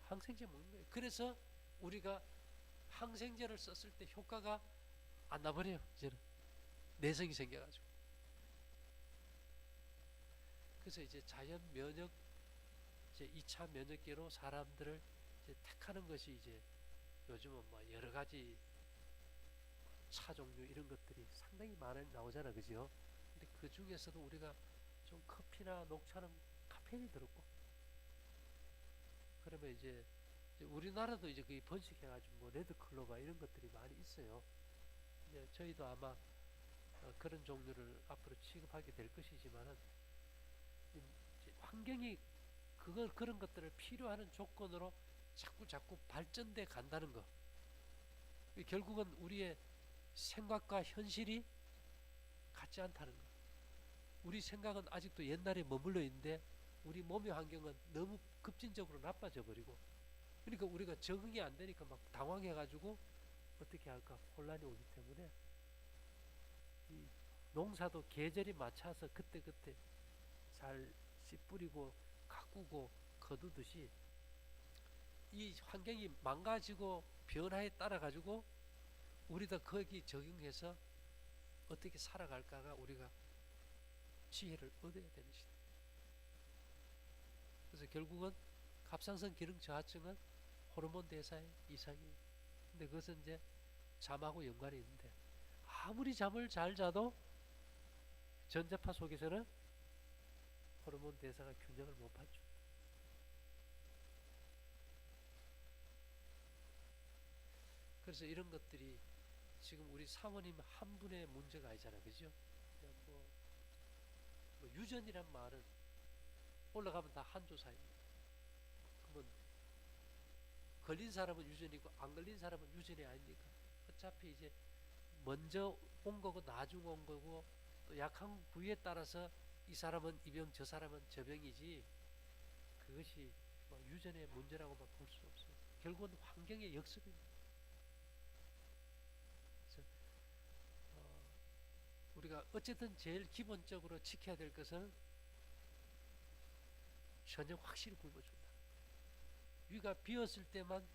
항생제 먹는 거예요. 그래서 우리가 항생제를 썼을 때 효과가 안 나버려요, 이제는. 내성이 생겨가지고. 그래서 이제 자연 면역, 이제 2차 면역계로 사람들을 이제 택하는 것이 이제 요즘은 뭐 여러 가지 차 종류 이런 것들이 상당히 많이 나오잖아, 그죠? 근데 그 중에서도 우리가 좀 커피나 녹차는 카페인이 들었고, 그러면 이제 우리나라도 이제 거의 번식해가지고 뭐 레드클로바 이런 것들이 많이 있어요. 이제 저희도 아마 그런 종류를 앞으로 취급하게 될 것이지만은 이제 환경이 그런 것들을 필요하는 조건으로 자꾸 발전돼 간다는 거. 결국은 우리의 생각과 현실이 같지 않다는 거. 우리 생각은 아직도 옛날에 머물러 있는데 우리 몸의 환경은 너무 급진적으로 나빠져 버리고, 그러니까 우리가 적응이 안 되니까 막 당황해가지고 어떻게 할까 혼란이 오기 때문에 이 농사도 계절이 맞춰서 그때그때 잘 씨 뿌리고 가꾸고 거두듯이 이 환경이 망가지고 변화에 따라 가지고 우리도 거기 적용해서 어떻게 살아갈까가 우리가 지혜를 얻어야 되는 시대. 그래서 결국은 갑상선 기능 저하증은 호르몬 대사의 이상이에요. 근데 그것은 이제 잠하고 연관이 있는데 아무리 잠을 잘 자도 전자파 속에서는 호르몬 대사가 균형을 못 받죠. 그래서 이런 것들이 지금 우리 사모님 한 분의 문제가 아니잖아, 그죠? 그냥 뭐 유전이란 말은 올라가면 다 한조사입니다. 그러면 걸린 사람은 유전이고 안 걸린 사람은 유전이 아닙니까? 어차피 이제 먼저 온 거고 나중 온 거고 또 약한 부위에 따라서 이 사람은 이 병, 저 사람은 저 병이지 그것이 뭐 유전의 문제라고만 볼 수 없어요. 결국은 환경의 역습입니다. 그래서 우리가 어쨌든 제일 기본적으로 지켜야 될 것은 저녁 확실히 굶어준다. 위가 비었을 때만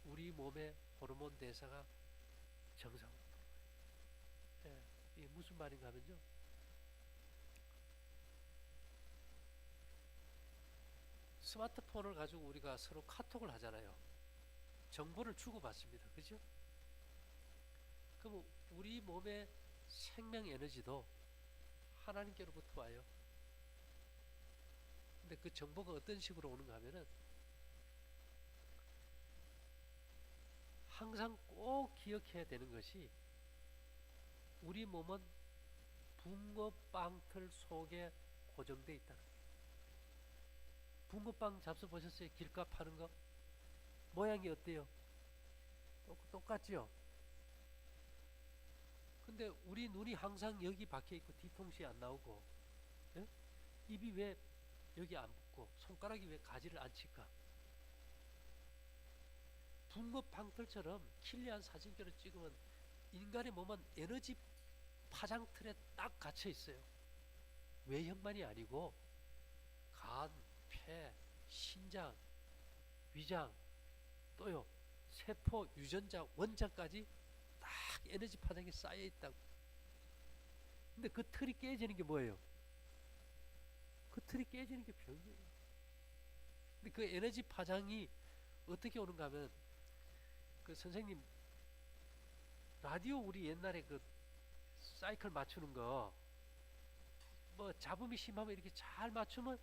우리 몸의 호르몬 대사가 정상으로 돌아가요. 예, 이게 무슨 말인가 하면요. 스마트폰을 가지고 우리가 서로 카톡을 하잖아요. 정보를 주고받습니다. 그죠? 그럼 우리 몸의 생명 에너지도 하나님께로부터 와요. 근데 그 정보가 어떤 식으로 오는가 하면은 항상 꼭 기억해야 되는 것이 우리 몸은 붕어빵틀 속에 고정되어 있다는 거예요. 붕어빵 잡숴 보셨어요? 길가 파는 거? 모양이 어때요? 똑같죠? 근데 우리 눈이 항상 여기 박혀 있고 뒤통수에 안 나오고, 예? 입이 왜 여기 안 붙고 손가락이 왜 가지를 안 칠까? 붕어빵틀처럼 킬리안 사진기를 찍으면 인간의 몸은 에너지 파장 틀에 딱 갇혀 있어요. 외형만이 아니고 간, 폐, 신장, 위장, 또요 세포, 유전자, 원자까지 딱 에너지 파장이 쌓여 있다고. 근데 그 틀이 깨지는 게 뭐예요? 그 틀이 깨지는 게 병이에요. 근데 그 에너지 파장이 어떻게 오는가 하면 그 선생님 라디오 우리 옛날에 그 사이클 맞추는 거 뭐 잡음이 심하면 이렇게 잘 맞추면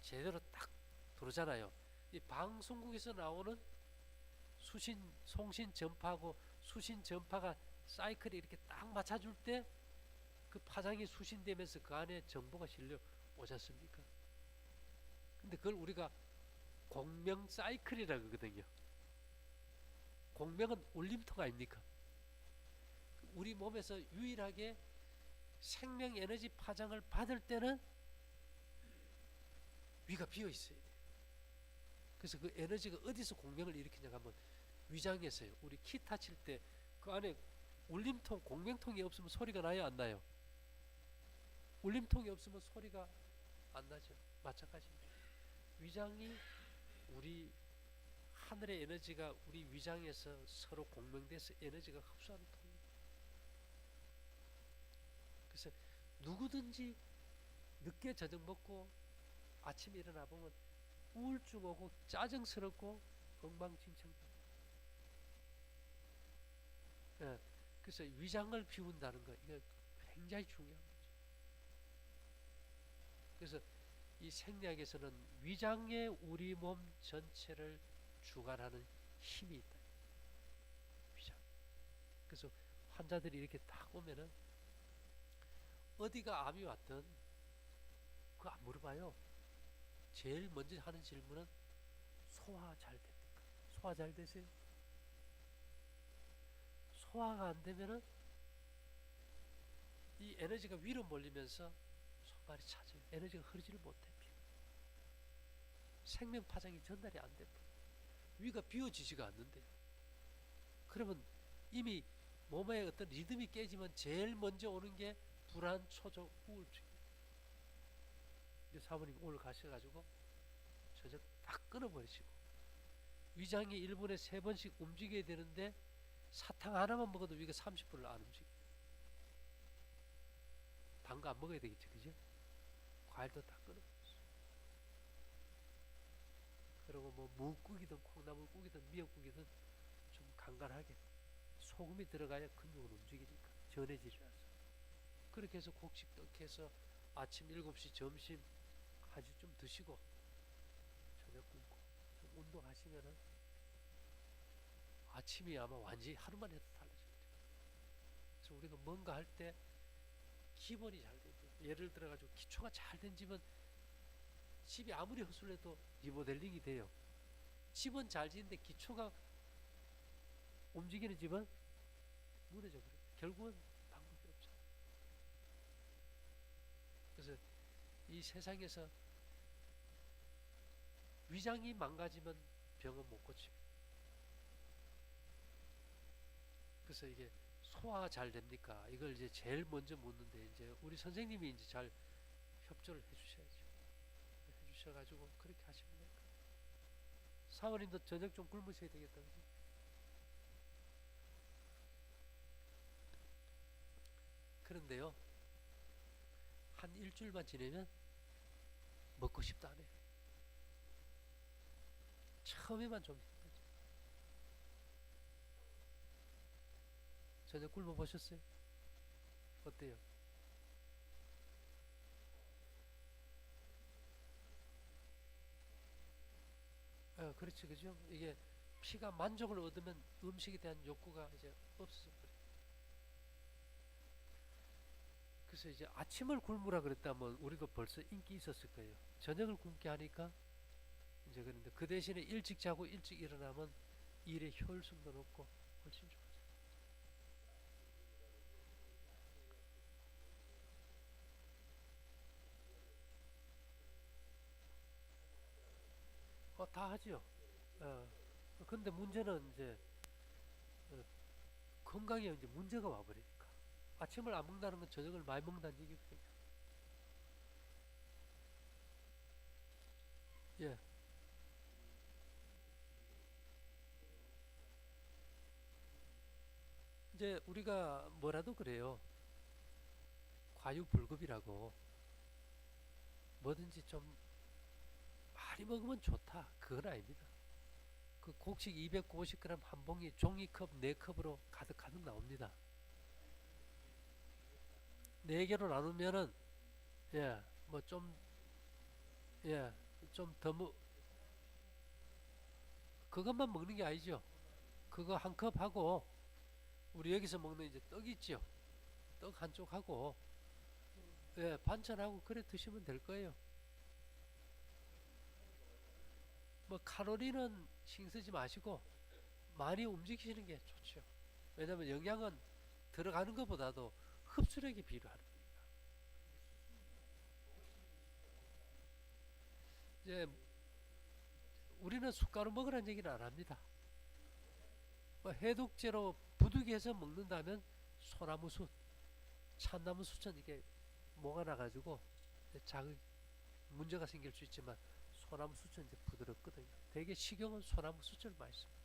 제대로 딱 들어오잖아요. 이 방송국에서 나오는 수신 송신 전파하고 수신 전파가 사이클이 이렇게 딱 맞춰줄 때 그 파장이 수신되면서 그 안에 정보가 실려 오지 않습니까? 근데 그걸 우리가 공명 사이클이라고 그러거든요. 공명은 울림통 아닙니까? 우리 몸에서 유일하게 생명 에너지 파장을 받을 때는 위가 비어 있어야 돼요. 그래서 그 에너지가 어디서 공명을 일으키냐고 하면 위장에서요. 우리 기타 칠 때 그 안에 울림통, 공명통이 없으면 소리가 나요, 안 나요? 울림통이 없으면 소리가 안 나죠. 마찬가지입니다. 위장이 우리 하늘의 에너지가 우리 위장에서 서로 공명돼서 에너지가 흡수하는 통입니다. 그래서 누구든지 늦게 저녁 먹고 아침에 일어나 보면 우울증 오고 짜증스럽고 엉망진창. 예. 그래서 위장을 비운다는 거 이거 굉장히 중요한 거죠. 그래서 이 생리학에서는 위장에 우리 몸 전체를 주관하는 힘이 있다. 위장. 그래서 환자들이 이렇게 딱 오면은 어디가 암이 왔든 그거 안 물어봐요. 제일 먼저 하는 질문은 소화 잘 됩니까? 소화 잘 되세요? 소화가 안 되면은 이 에너지가 위로 몰리면서 손발이 차져요. 에너지가 흐르지를 못해. 생명 파장이 전달이 안 됩니다. 위가 비워지지가 않는데요. 그러면 이미 몸의 어떤 리듬이 깨지면 제일 먼저 오는 게 불안, 초조, 우울증이에요. 사모님 오늘 가셔가지고 저녁 딱 끊어버리시고 위장이 1분에 3번씩 움직여야 되는데 사탕 하나만 먹어도 위가 30분을 안 움직여요. 단 거 안 먹어야 되겠죠, 그죠? 과일도 다 끊어버렸어요. 그리고 뭐 무국이든 콩나물국이든 미역국이든 좀 간간하게 소금이 들어가야 근육은 움직이니까 전해질이라서 그렇게 해서 곡식 떡해서 아침 7시 점심 1시쯤 드시고 저녁 굶고 좀 운동하시면은 아침이 아마 완전히 하루만 해도 달라져요. 그래서 우리가 뭔가 할 때 기본이 잘 되죠. 예를 들어 가지고 기초가 잘 된 집은 집이 아무리 허술해도 리모델링이 돼요. 집은 잘 지는데 기초가 움직이는 집은 무너져 버려요. 결국은 방법이 없잖아요. 그래서 이 세상에서 위장이 망가지면 병은 못 고칩니다. 그래서 이게 소화가 잘 됩니까? 이걸 이제 제일 먼저 묻는데 이제 우리 선생님이 이제 잘 협조를 해주셔야죠. 해주셔가지고 그렇게 하시면 될 거예요. 사모님도 저녁 좀 굶으셔야 되겠다, 그지? 그런데요, 한 일주일만 지내면 먹고 싶다 안 해요. 처음에만 좀 힘들죠. 저녁 굶어보셨어요? 어때요? 그렇지, 그죠? 이게 피가 만족을 얻으면 음식에 대한 욕구가 이제 없어져 버려요. 그래서 이제 아침을 굶으라 그랬다면 우리도 벌써 인기 있었을 거예요. 저녁을 굶게 하니까 이제 그런데 그 대신에 일찍 자고 일찍 일어나면 일의 효율성도 높고 훨씬 좋아져요. 다 하죠. 어, 근데 문제는 이제 어, 건강에 이제 문제가 와버리니까 아침을 안 먹는다는 건 저녁을 많이 먹는다는 얘기거든요. 예, 이제 우리가 뭐라도 그래요. 과유불급이라고 뭐든지 좀 많이 먹으면 좋다. 그건 아닙니다. 그 곡식 250g 한 봉이 종이컵 4컵으로 가득 나옵니다. 4개로 나누면은 예, 뭐 좀 예, 좀 더 그것만 먹는 게 아니죠. 그거 한 컵 하고 우리 여기서 먹는 이제 떡 있죠. 떡 한쪽 하고 예, 반찬하고 그래 드시면 될 거예요. 뭐 칼로리는 신경 쓰지 마시고 많이 움직이시는 게 좋죠. 왜냐면 영양은 들어가는 것보다도 흡수력이 필요하는 거니까. 이제 우리는 숟가락 먹으라는 얘기는 안 합니다. 뭐 해독제로 부득이해서 먹는다면 소나무 숯, 참나무 숯은 이게 뭐가 나가지고 자극 문제가 생길 수 있지만 소나무 숯은 이제 부드럽거든요. 대개 식용은 소나무 숯을 많이 씁니다.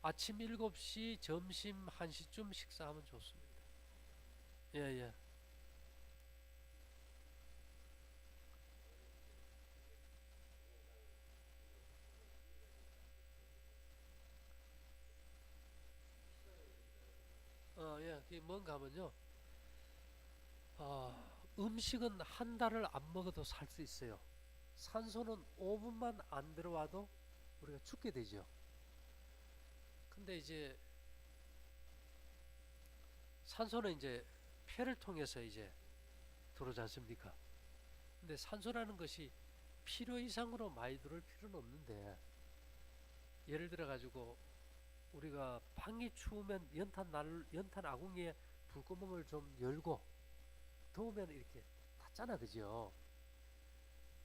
아침 7시, 점심 1시쯤 식사하면 좋습니다. 예, 예. 그게 뭔가 하면요. 음식은 한 달을 안 먹어도 살 수 있어요. 산소는 5분만 안 들어와도 우리가 죽게 되죠. 근데 이제 산소는 이제 폐를 통해서 이제 들어오지 않습니까? 근데 산소라는 것이 필요 이상으로 많이 들어올 필요는 없는데, 예를 들어 가지고 우리가 방이 추우면 연탄 아궁이에 불구멍을 좀 열고 더우면 이렇게 닫잖아, 그죠?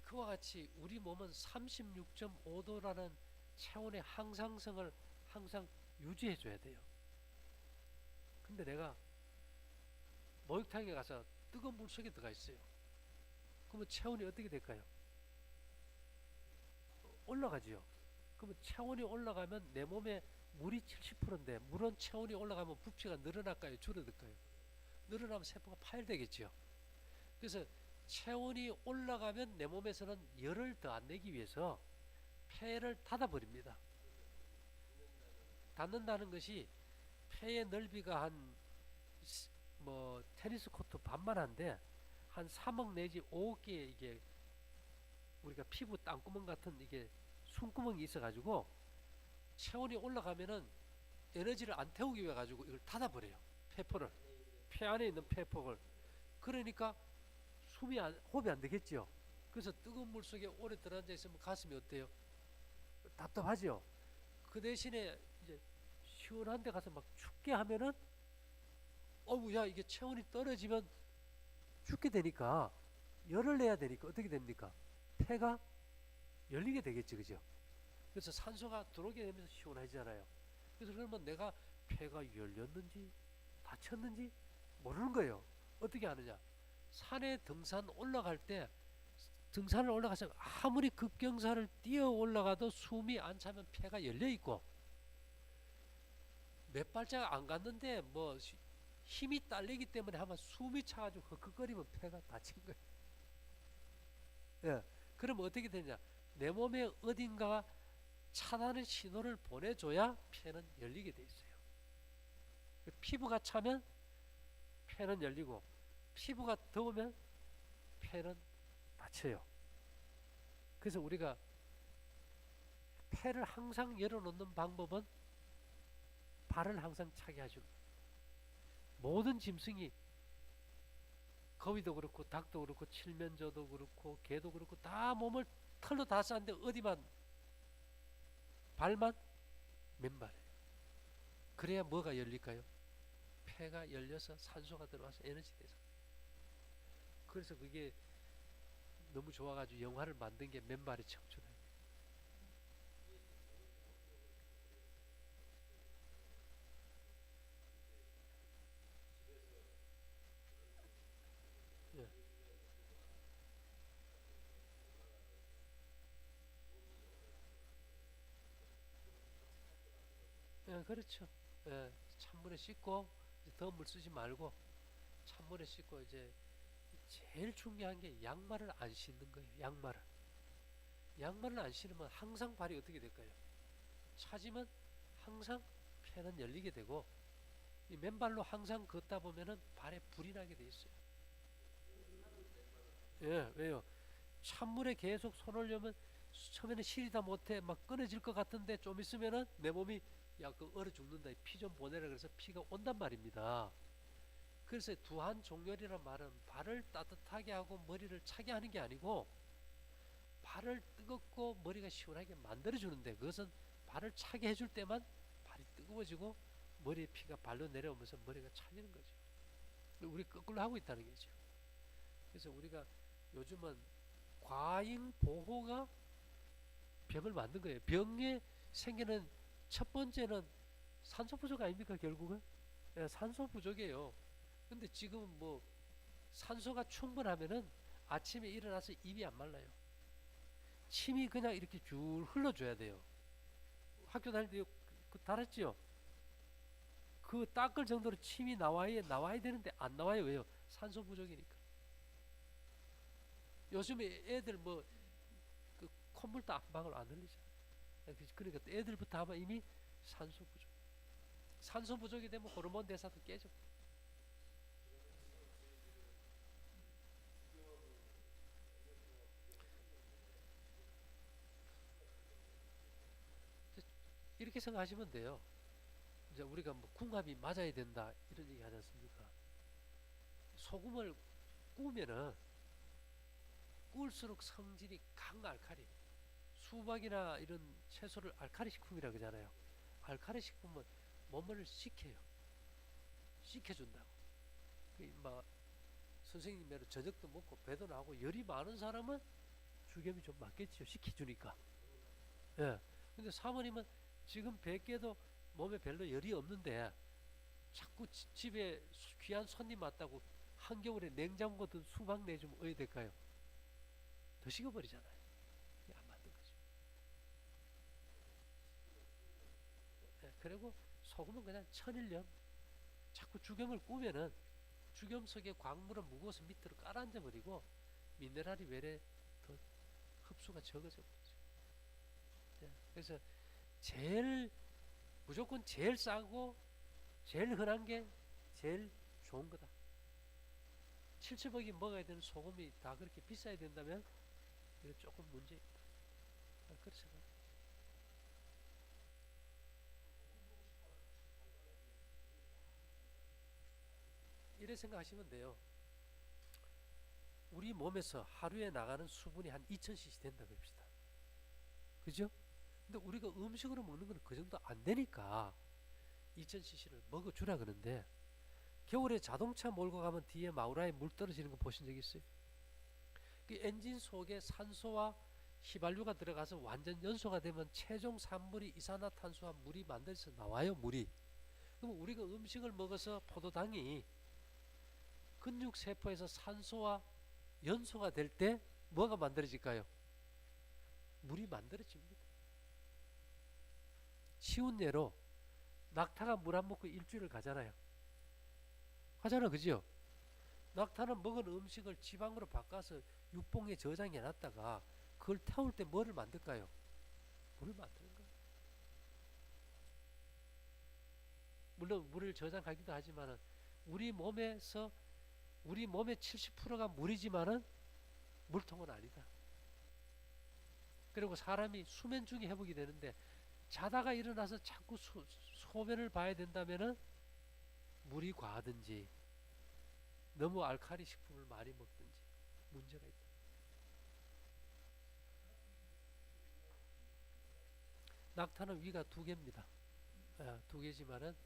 그와 같이 우리 몸은 36.5도라는 체온의 항상성을 항상 유지해 줘야 돼요. 근데 내가 목욕탕에 가서 뜨거운 물 속에 들어가 있어요. 그러면 체온이 어떻게 될까요? 올라가지요. 그러면 체온이 올라가면 내 몸에 물이 70%인데, 물은 체온이 올라가면 부피가 늘어날까요? 줄어들까요? 늘어나면 세포가 파열되겠죠. 그래서 체온이 올라가면 내 몸에서는 열을 더 안 내기 위해서 폐를 닫아버립니다. 닫는다는 것이 폐의 넓이가 한 뭐 테니스 코트 반만한데 한 3억 내지 5억 개의 이게 우리가 피부 땅구멍 같은 이게 숨구멍이 있어가지고 체온이 올라가면은 에너지를 안 태우기 위해 가지고 이걸 닫아버려요. 폐포를. 폐 안에 있는 폐폭을. 그러니까 호흡이 안 되겠죠. 그래서 뜨거운 물 속에 오래 들어앉아 있으면 가슴이 어때요? 답답하죠. 그 대신에 이제 시원한 데 가서 막 춥게 하면은 어우 야 이게 체온이 떨어지면 죽게 되니까 열을 내야 되니까 어떻게 됩니까? 폐가 열리게 되겠죠, 그죠? 그래서 산소가 들어오게 되면서 시원해지잖아요. 그래서 그러면 내가 폐가 열렸는지 닫혔는지 모르는 거예요. 어떻게 아느냐? 산에 등산 올라갈 때 등산을 올라가서 아무리 급경사를 뛰어 올라가도 숨이 안 차면 폐가 열려 있고, 몇 발짝 안 갔는데 뭐 힘이 딸리기 때문에 하면 숨이 차가지고 헉헉거리면 폐가 다친 거예요. 예. 그럼 어떻게 되냐? 내 몸에 어딘가 차단의 신호를 보내줘야 폐는 열리게 돼 있어요. 피부가 차면 폐는 열리고, 피부가 더우면 폐는 닫혀요. 그래서 우리가 폐를 항상 열어놓는 방법은 발을 항상 차게 해줍니다. 모든 짐승이 거위도 그렇고 닭도 그렇고 칠면조도 그렇고 개도 그렇고 다 몸을 털로 다 쌌는데 어디만 발만 맨발이에요. 그래야 뭐가 열릴까요? 폐가 열려서 산소가 들어와서 에너지 돼서. 그래서 그게 너무 좋아가지고 영화를 만든 게 맨발의 청춘이에요. 예. 예, 그렇죠. 예, 찬물에 씻고 더운 물 쓰지 말고 찬물에 씻고 이제 제일 중요한 게 양말을 안 신는 거예요. 양말을 안 신으면 항상 발이 어떻게 될까요? 차지면 항상 폐는 열리게 되고, 이 맨발로 항상 걷다 보면은 발에 불이 나게 돼 있어요. 예, 왜요? 찬물에 계속 손 올려면 처음에는 시리다 못해 막 끊어질 것 같은데 좀 있으면은 내 몸이 야, 그 얼어 죽는다. 피 좀 보내라 그래서 피가 온단 말입니다. 그래서 두한 종렬이란 말은 발을 따뜻하게 하고 머리를 차게 하는 게 아니고 발을 뜨겁고 머리가 시원하게 만들어 주는데, 그것은 발을 차게 해줄 때만 발이 뜨거워지고 머리에 피가 발로 내려오면서 머리가 차지는 거죠. 우리 거꾸로 하고 있다는 거죠. 그래서 우리가 요즘은 과잉 보호가 병을 만든 거예요. 병에 생기는 첫 번째는 산소 부족 아닙니까, 결국은? 예, 산소 부족이에요. 근데 지금 뭐 산소가 충분하면은 아침에 일어나서 입이 안 말라요. 침이 그냥 이렇게 줄 흘러줘야 돼요. 학교 다닐 때 달았지요? 그 닦을 정도로 침이 나와야 되는데 안 나와요. 왜요? 산소 부족이니까. 요즘에 애들 뭐 그 콧물도 한 방울 안 흘리잖아. 그러니까 애들부터 하면 이미 산소 부족. 산소 부족이 되면 호르몬 대사도 깨져. 이렇게 생각하시면 돼요. 이제 우리가 뭐 궁합이 맞아야 된다 이런 얘기 하지 않습니까? 소금을 구우면은 구울수록 성질이 강알칼리. 수박이나 이런 채소를 알칼리 식품이라 그러잖아요. 알칼리 식품은 몸을 식혀요. 식혀준다고. 막 선생님 대로 저녁도 먹고 배도 나고 열이 많은 사람은 주겸이 좀 맞겠죠. 식혀주니까. 예. 근데 사모님은 지금 뵙게도 몸에 별로 열이 없는데 자꾸 집에 귀한 손님 왔다고 한겨울에 냉장고 든 수박 내주면 어디 될까요? 더 식어버리잖아요. 이게 안 맞는 거죠. 예. 그리고 소금은 그냥 천일염. 자꾸 죽염을 꾸면은 죽염 속에 광물은 무거워서 밑으로 깔아앉아 버리고 미네랄이 외래 더 흡수가 적어져 버리죠. 예. 그래서 제일 무조건 제일 싸고 제일 흔한 게 제일 좋은 거다. 7천억이 먹어야 되는 소금이 다 그렇게 비싸야 된다면 이거 조금 문제 있다. 그렇게 생각합니다. 이래 생각하시면 돼요. 우리 몸에서 하루에 나가는 수분이 한 2000cc 된다고 합시다. 그죠? 근데 우리가 음식으로 먹는 건 그 정도 안 되니까 2000cc를 먹어주라 그러는데 겨울에 자동차 몰고 가면 뒤에 마우라에 물 떨어지는 거 보신 적 있어요? 그 엔진 속에 산소와 휘발유가 들어가서 완전 연소가 되면 최종 산물이 이산화탄소와 물이 만들어서 나와요. 물이. 그럼 우리가 음식을 먹어서 포도당이 근육세포에서 산소와 연소가 될 때 뭐가 만들어질까요? 물이 만들어집니다. 쉬운 예로 낙타가 물 안 먹고 일주일을 가잖아요. 가잖아, 그죠? 낙타는 먹은 음식을 지방으로 바꿔서 육봉에 저장해 놨다가 그걸 태울 때 뭐를 만들까요? 물을 만드는 거예요. 물론 물을 저장하기도 하지만은 우리 몸에서 우리 몸의 70%가 물이지만은 물통은 아니다. 그리고 사람이 수면 중에 회복이 되는데 자다가 일어나서 자꾸 소변을 봐야 된다면은 물이 과하든지 너무 알칼리 식품을 많이 먹든지 문제가 있다. 낙타는 위가 두 개입니다. 두 개지만은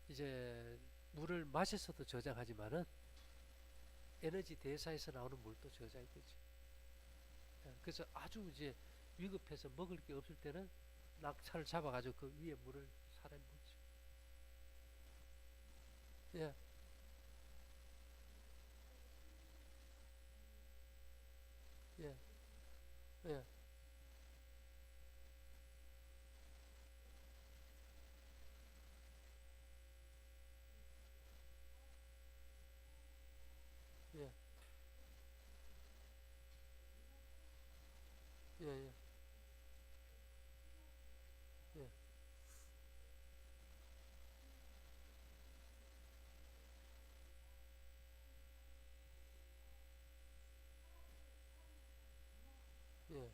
이제 물을 마셔서도 저장하지만은 에너지 대사에서 나오는 물도 저장이 되죠. 그래서 아주 이제 위급해서 먹을 게 없을 때는 낙타를 잡아가지고 그 위에 물을 사람이 먹죠. 예, 예, 예, 예, 예, 예, 예, 예.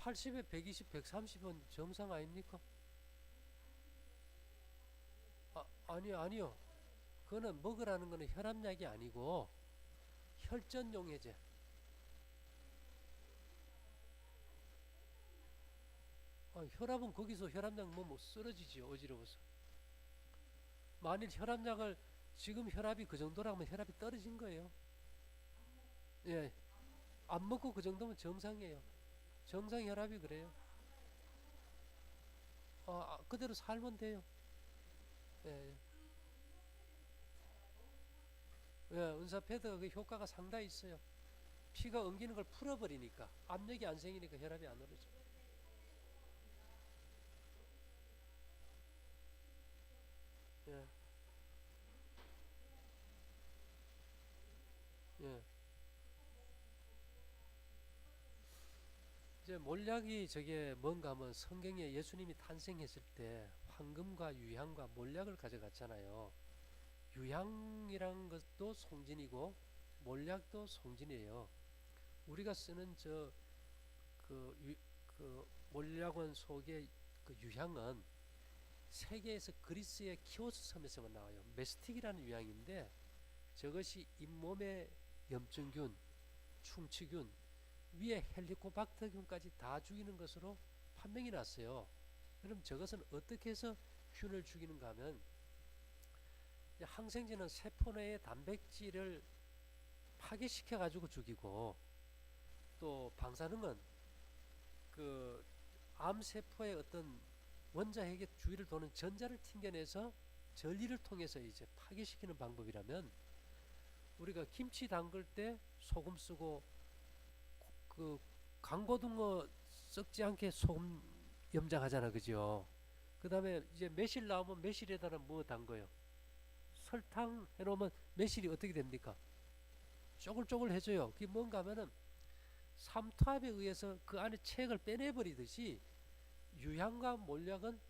80에 120, 130은 정상 아닙니까? 아니요. 그거는 먹으라는 거는 혈압약이 아니고 혈전용해제. 혈압은 거기서 혈압약 먹으면 쓰러지지 어지러워서. 만일 혈압약을 지금 혈압이 그 정도라면 혈압이 떨어진 거예요. 예, 안 먹고 그 정도면 정상이에요. 정상 혈압이 그래요. 그대로 살면 돼요. 예, 예. 예, 은사패드가 그 효과가 상당히 있어요. 피가 엉기는 걸 풀어버리니까 압력이 안 생기니까 혈압이 안 오르죠. 예, 예. 이제 몰약이 저게 뭔가 하면 성경에 예수님이 탄생했을 때 황금과 유향과 몰약을 가져갔잖아요. 유향이란 것도 송진이고 몰약도 송진이에요. 우리가 쓰는 그, 그 몰약원 속의 그 유향은 세계에서 그리스의 키오스 섬에서만 나와요. 메스틱이라는 유향인데 저것이 잇몸의 염증균, 충치균, 위에 헬리코박터균까지 다 죽이는 것으로 판명이 났어요. 그럼 저것은 어떻게 해서 균을 죽이는가 하면 항생제는 세포 내의 단백질을 파괴시켜 가지고 죽이고 또 방사능은 그 암세포의 어떤 원자핵의 주위를 도는 전자를 튕겨내서 전리를 통해서 이제 파괴시키는 방법이라면 우리가 김치 담글 때 소금 쓰고 그 강고등어 썩지 않게 소금 염장하잖아, 그죠? 그 다음에 이제 매실 나오면 매실에다가 뭐 담궈요? 설탕 해놓으면 매실이 어떻게 됩니까? 쪼글쪼글해져요. 그게 뭔가 하면은 삼투압에 의해서 그 안에 체액을 빼내버리듯이 유향과 몰약은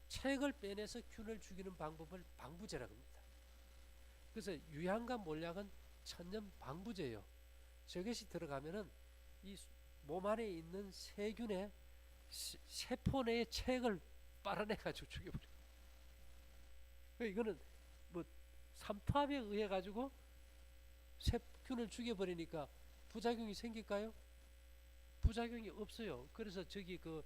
체액을 빼내서 균을 죽이는 방법을 방부제라고 합니다. 그래서 유향과 몰약은 천연 방부제예요. 저것이 들어가면은 이 몸 안에 있는 세균의 세포 내의 체액을 빨아내 가지고 죽여버려요. 이거는 뭐 삼투압에 의해 가지고 세균을 죽여버리니까 부작용이 생길까요? 부작용이 없어요. 그래서 저기 그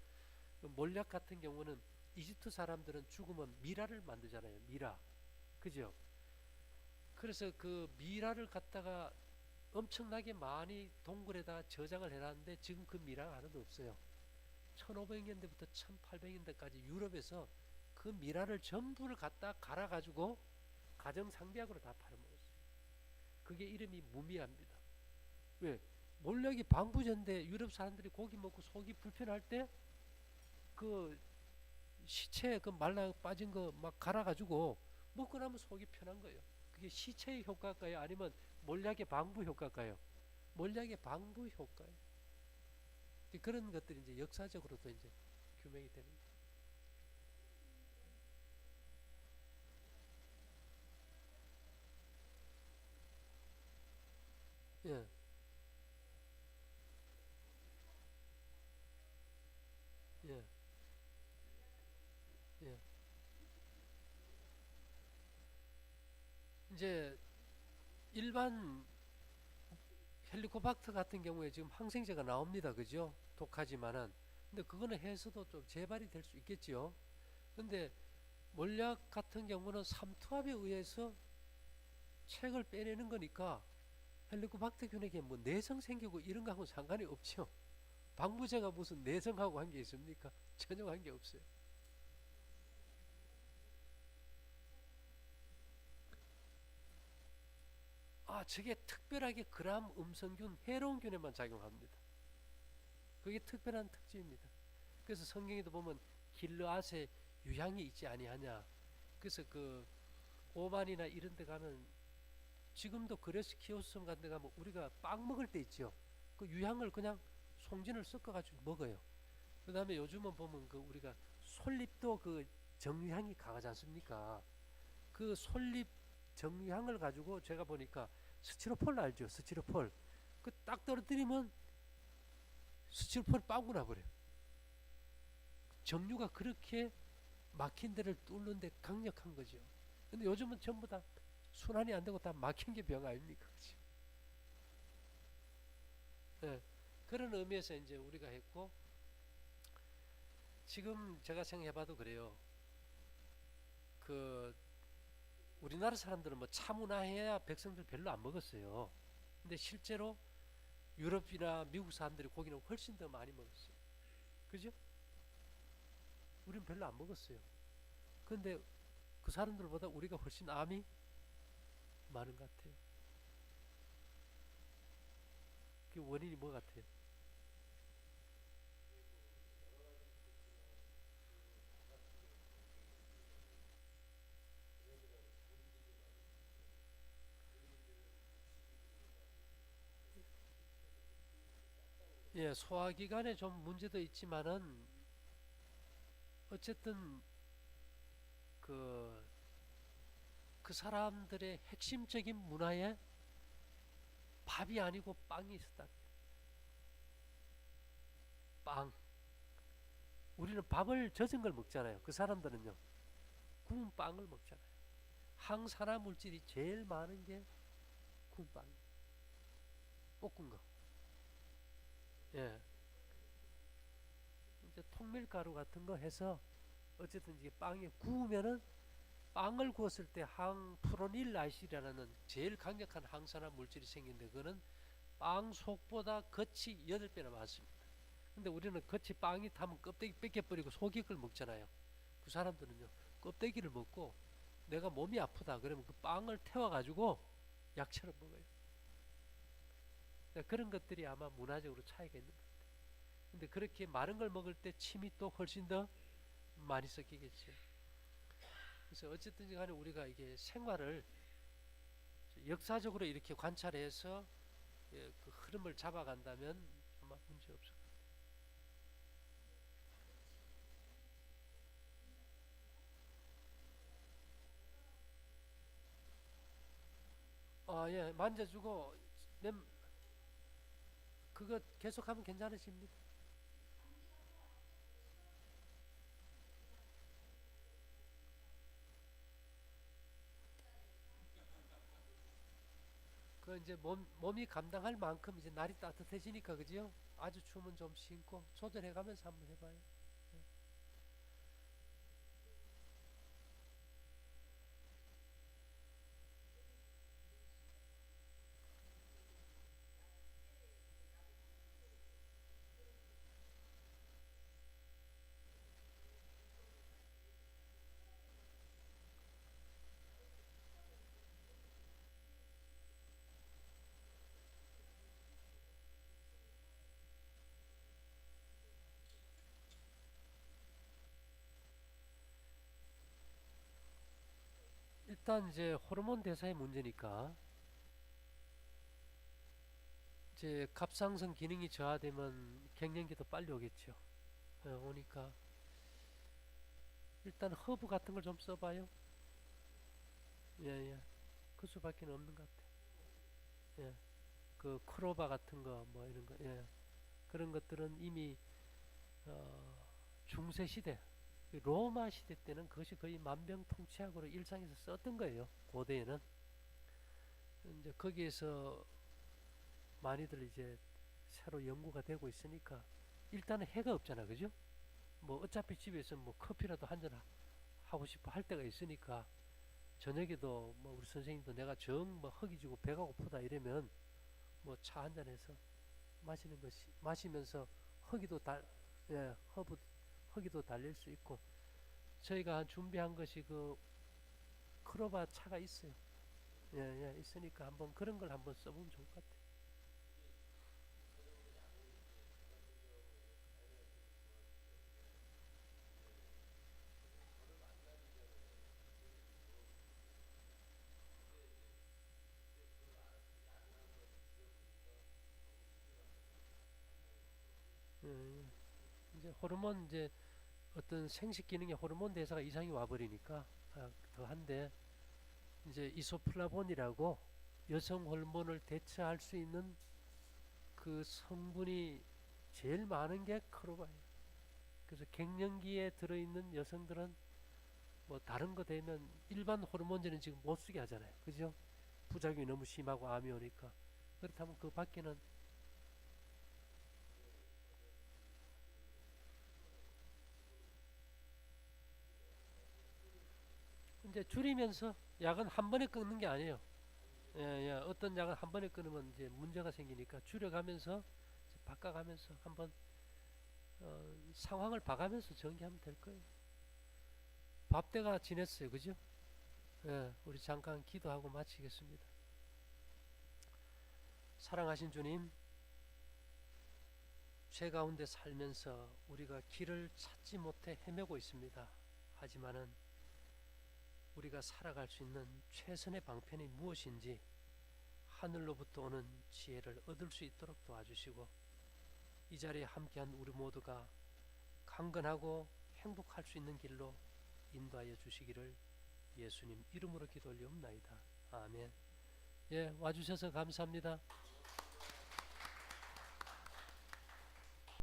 몰약 같은 경우는 이집트 사람들은 죽으면 미라를 만들잖아요. 미라. 그죠? 그래서 그 미라를 갖다가 엄청나게 많이 동굴에다 저장을 해놨는데 지금 그 미라가 하나도 없어요. 1500년대부터 1800년대까지 유럽에서 그 미라를 전부를 갖다 갈아가지고 가정상비약으로 다 팔아먹었어요. 그게 이름이 무미합니다. 왜? 몰약이 방부제인데 유럽 사람들이 고기 먹고 속이 불편할 때 그 시체 그 말라 빠진 거 막 갈아가지고 먹고 나면 속이 편한 거예요. 그게 시체의 효과일까요? 아니면 몰약의 방부 효과일까요? 몰약의 방부 효과예요. 그런 것들이 이제 역사적으로도 이제 규명이 되는 거예요. 예, 예, 예. 이제 일반 헬리코박터 같은 경우에 지금 항생제가 나옵니다. 그죠? 독하지만은. 근데 그거는 해서도 좀 재발이 될 수 있겠지요. 근데 몰약 같은 경우는 삼투압에 의해서 책을 빼내는 거니까 헬리코박터균에게 뭐 내성 생기고 이런 거하고 상관이 없죠. 방부제가 무슨 내성하고 한 게 있습니까? 전혀 한 게 없어요. 아, 저게 특별하게 그람 음성균, 해로운균에만 작용합니다. 그게 특별한 특징입니다. 그래서 성경에도 보면 길르앗에 유향이 있지 아니하냐. 그래서 그 오만이나 이런 데 가면 지금도 그레스 키오스섬 같은 데 가면 우리가 빵 먹을 때 있죠. 그 유향을 그냥 송진을 섞어가지고 먹어요. 그 다음에 요즘은 보면 그 우리가 솔잎도 그 정향이 강하지 않습니까? 그 솔잎 정향을 가지고 제가 보니까 스티로폴 알죠? 스티로폴. 그 딱 떨어뜨리면 스티로폴 빵꾸 나버려요. 정류가 그렇게 막힌 데를 뚫는데 강력한 거죠. 근데 요즘은 전부 다 순환이 안 되고 다 막힌 게 병 아닙니까? 그치? 예, 그런 의미에서 이제 우리가 했고, 지금 제가 생각해봐도 그래요. 그 우리나라 사람들은 뭐 차문화해야 백성들 별로 안 먹었어요. 근데 실제로 유럽이나 미국 사람들이 고기는 훨씬 더 많이 먹었어요. 그죠? 우리는 별로 안 먹었어요. 근데 그 사람들보다 우리가 훨씬 암이 많은 것 같아요. 그 원인이 뭐 같아요? 예, 예, 소화기관에 좀 문제도 있지만은 어쨌든 그, 그 사람들의 핵심적인 문화에 밥이 아니고 빵이 있었다. 빵. 우리는 밥을 젖은 걸 먹잖아요. 그 사람들은요, 구운 빵을 먹잖아요. 항산화 물질이 제일 많은 게 구운 빵, 볶은 거. 예. 이제 통밀가루 같은 거 해서 어쨌든 이게 빵이 구우면은 빵을 구웠을 때 항프로닐라이시라는 제일 강력한 항산화 물질이 생기는데 그거는 빵 속보다 겉이 8배나 많습니다. 근데 우리는 겉이 빵이 타면 껍데기 뺏겨버리고 속이 걸 먹잖아요. 그 사람들은요, 껍데기를 먹고 내가 몸이 아프다 그러면 그 빵을 태워가지고 약처럼 먹어요. 그러니까 그런 것들이 아마 문화적으로 차이가 있는 거예요. 근데 그렇게 마른 걸 먹을 때 침이 또 훨씬 더 많이 섞이겠죠. 그래서 어쨌든 간에 우리가 이게 생활을 역사적으로 이렇게 관찰해서 그 흐름을 잡아간다면 아마 문제 없을 거예요. 아, 예, 만져주고 맴 그거 계속하면 괜찮으십니다. 그 이제 몸이 감당할 만큼 이제 날이 따뜻해지니까 그죠? 아주 추우면 좀 신고 조절해가면서 한번 해봐요. 일단 이제 호르몬 대사의 문제니까 이제 갑상선 기능이 저하되면 갱년기도 빨리 오겠죠. 오니까 일단 허브 같은 걸 좀 써봐요. 예, 예. 그 수밖에 없는 것 같아. 예. 그 크로바 같은 거 뭐 이런 거. 예. 그런 것들은 이미 어, 중세 시대 그 로마 시대 때는 그것이 거의 만병통치약으로 일상에서 썼던 거예요. 고대에는 이제 거기에서 많이들 이제 새로 연구가 되고 있으니까 일단은 해가 없잖아, 그죠? 뭐 어차피 집에서 뭐 커피라도 한잔 하고 싶어 할 때가 있으니까 저녁에도 뭐 우리 선생님도 내가 정 뭐 허기지고 배가 고프다 이러면 뭐 차 한잔 해서 마시는 것이 마시면서 허기도 달 예, 허기도 달랠 수 있고 저희가 준비한 것이 그 크로바 차가 있어요. 예, 예, 있으니까 한번 그런 걸 한번 써보면 좋을 것 같아요. 예, 예. 이제 호르몬 이제 어떤 생식 기능의 호르몬 대사가 이상이 와버리니까 더한데 이제 이소플라본이라고 여성 호르몬을 대체할 수 있는 그 성분이 제일 많은 게 크로바예요. 그래서 갱년기에 들어있는 여성들은 뭐 다른 거 되면 일반 호르몬제는 지금 못 쓰게 하잖아요. 그죠? 부작용이 너무 심하고 암이 오니까. 그렇다면 그 밖에는 이제 줄이면서 약은 한 번에 끊는 게 아니에요. 예, 예. 어떤 약은 한 번에 끊으면 이제 문제가 생기니까 줄여가면서 바꿔가면서 한번 상황을 봐가면서 전개하면 될 거예요. 밥 때가 지냈어요. 그죠? 예, 우리 잠깐 기도하고 마치겠습니다. 사랑하신 주님, 죄 가운데 살면서 우리가 길을 찾지 못해 헤매고 있습니다. 하지만은 우리가 살아갈 수 있는 최선의 방편이 무엇인지 하늘로부터 오는 지혜를 얻을 수 있도록 도와주시고 이 자리에 함께한 우리 모두가 강건하고 행복할 수 있는 길로 인도하여 주시기를 예수님 이름으로 기도 올리옵나이다. 아멘. 예, 와주셔서 감사합니다.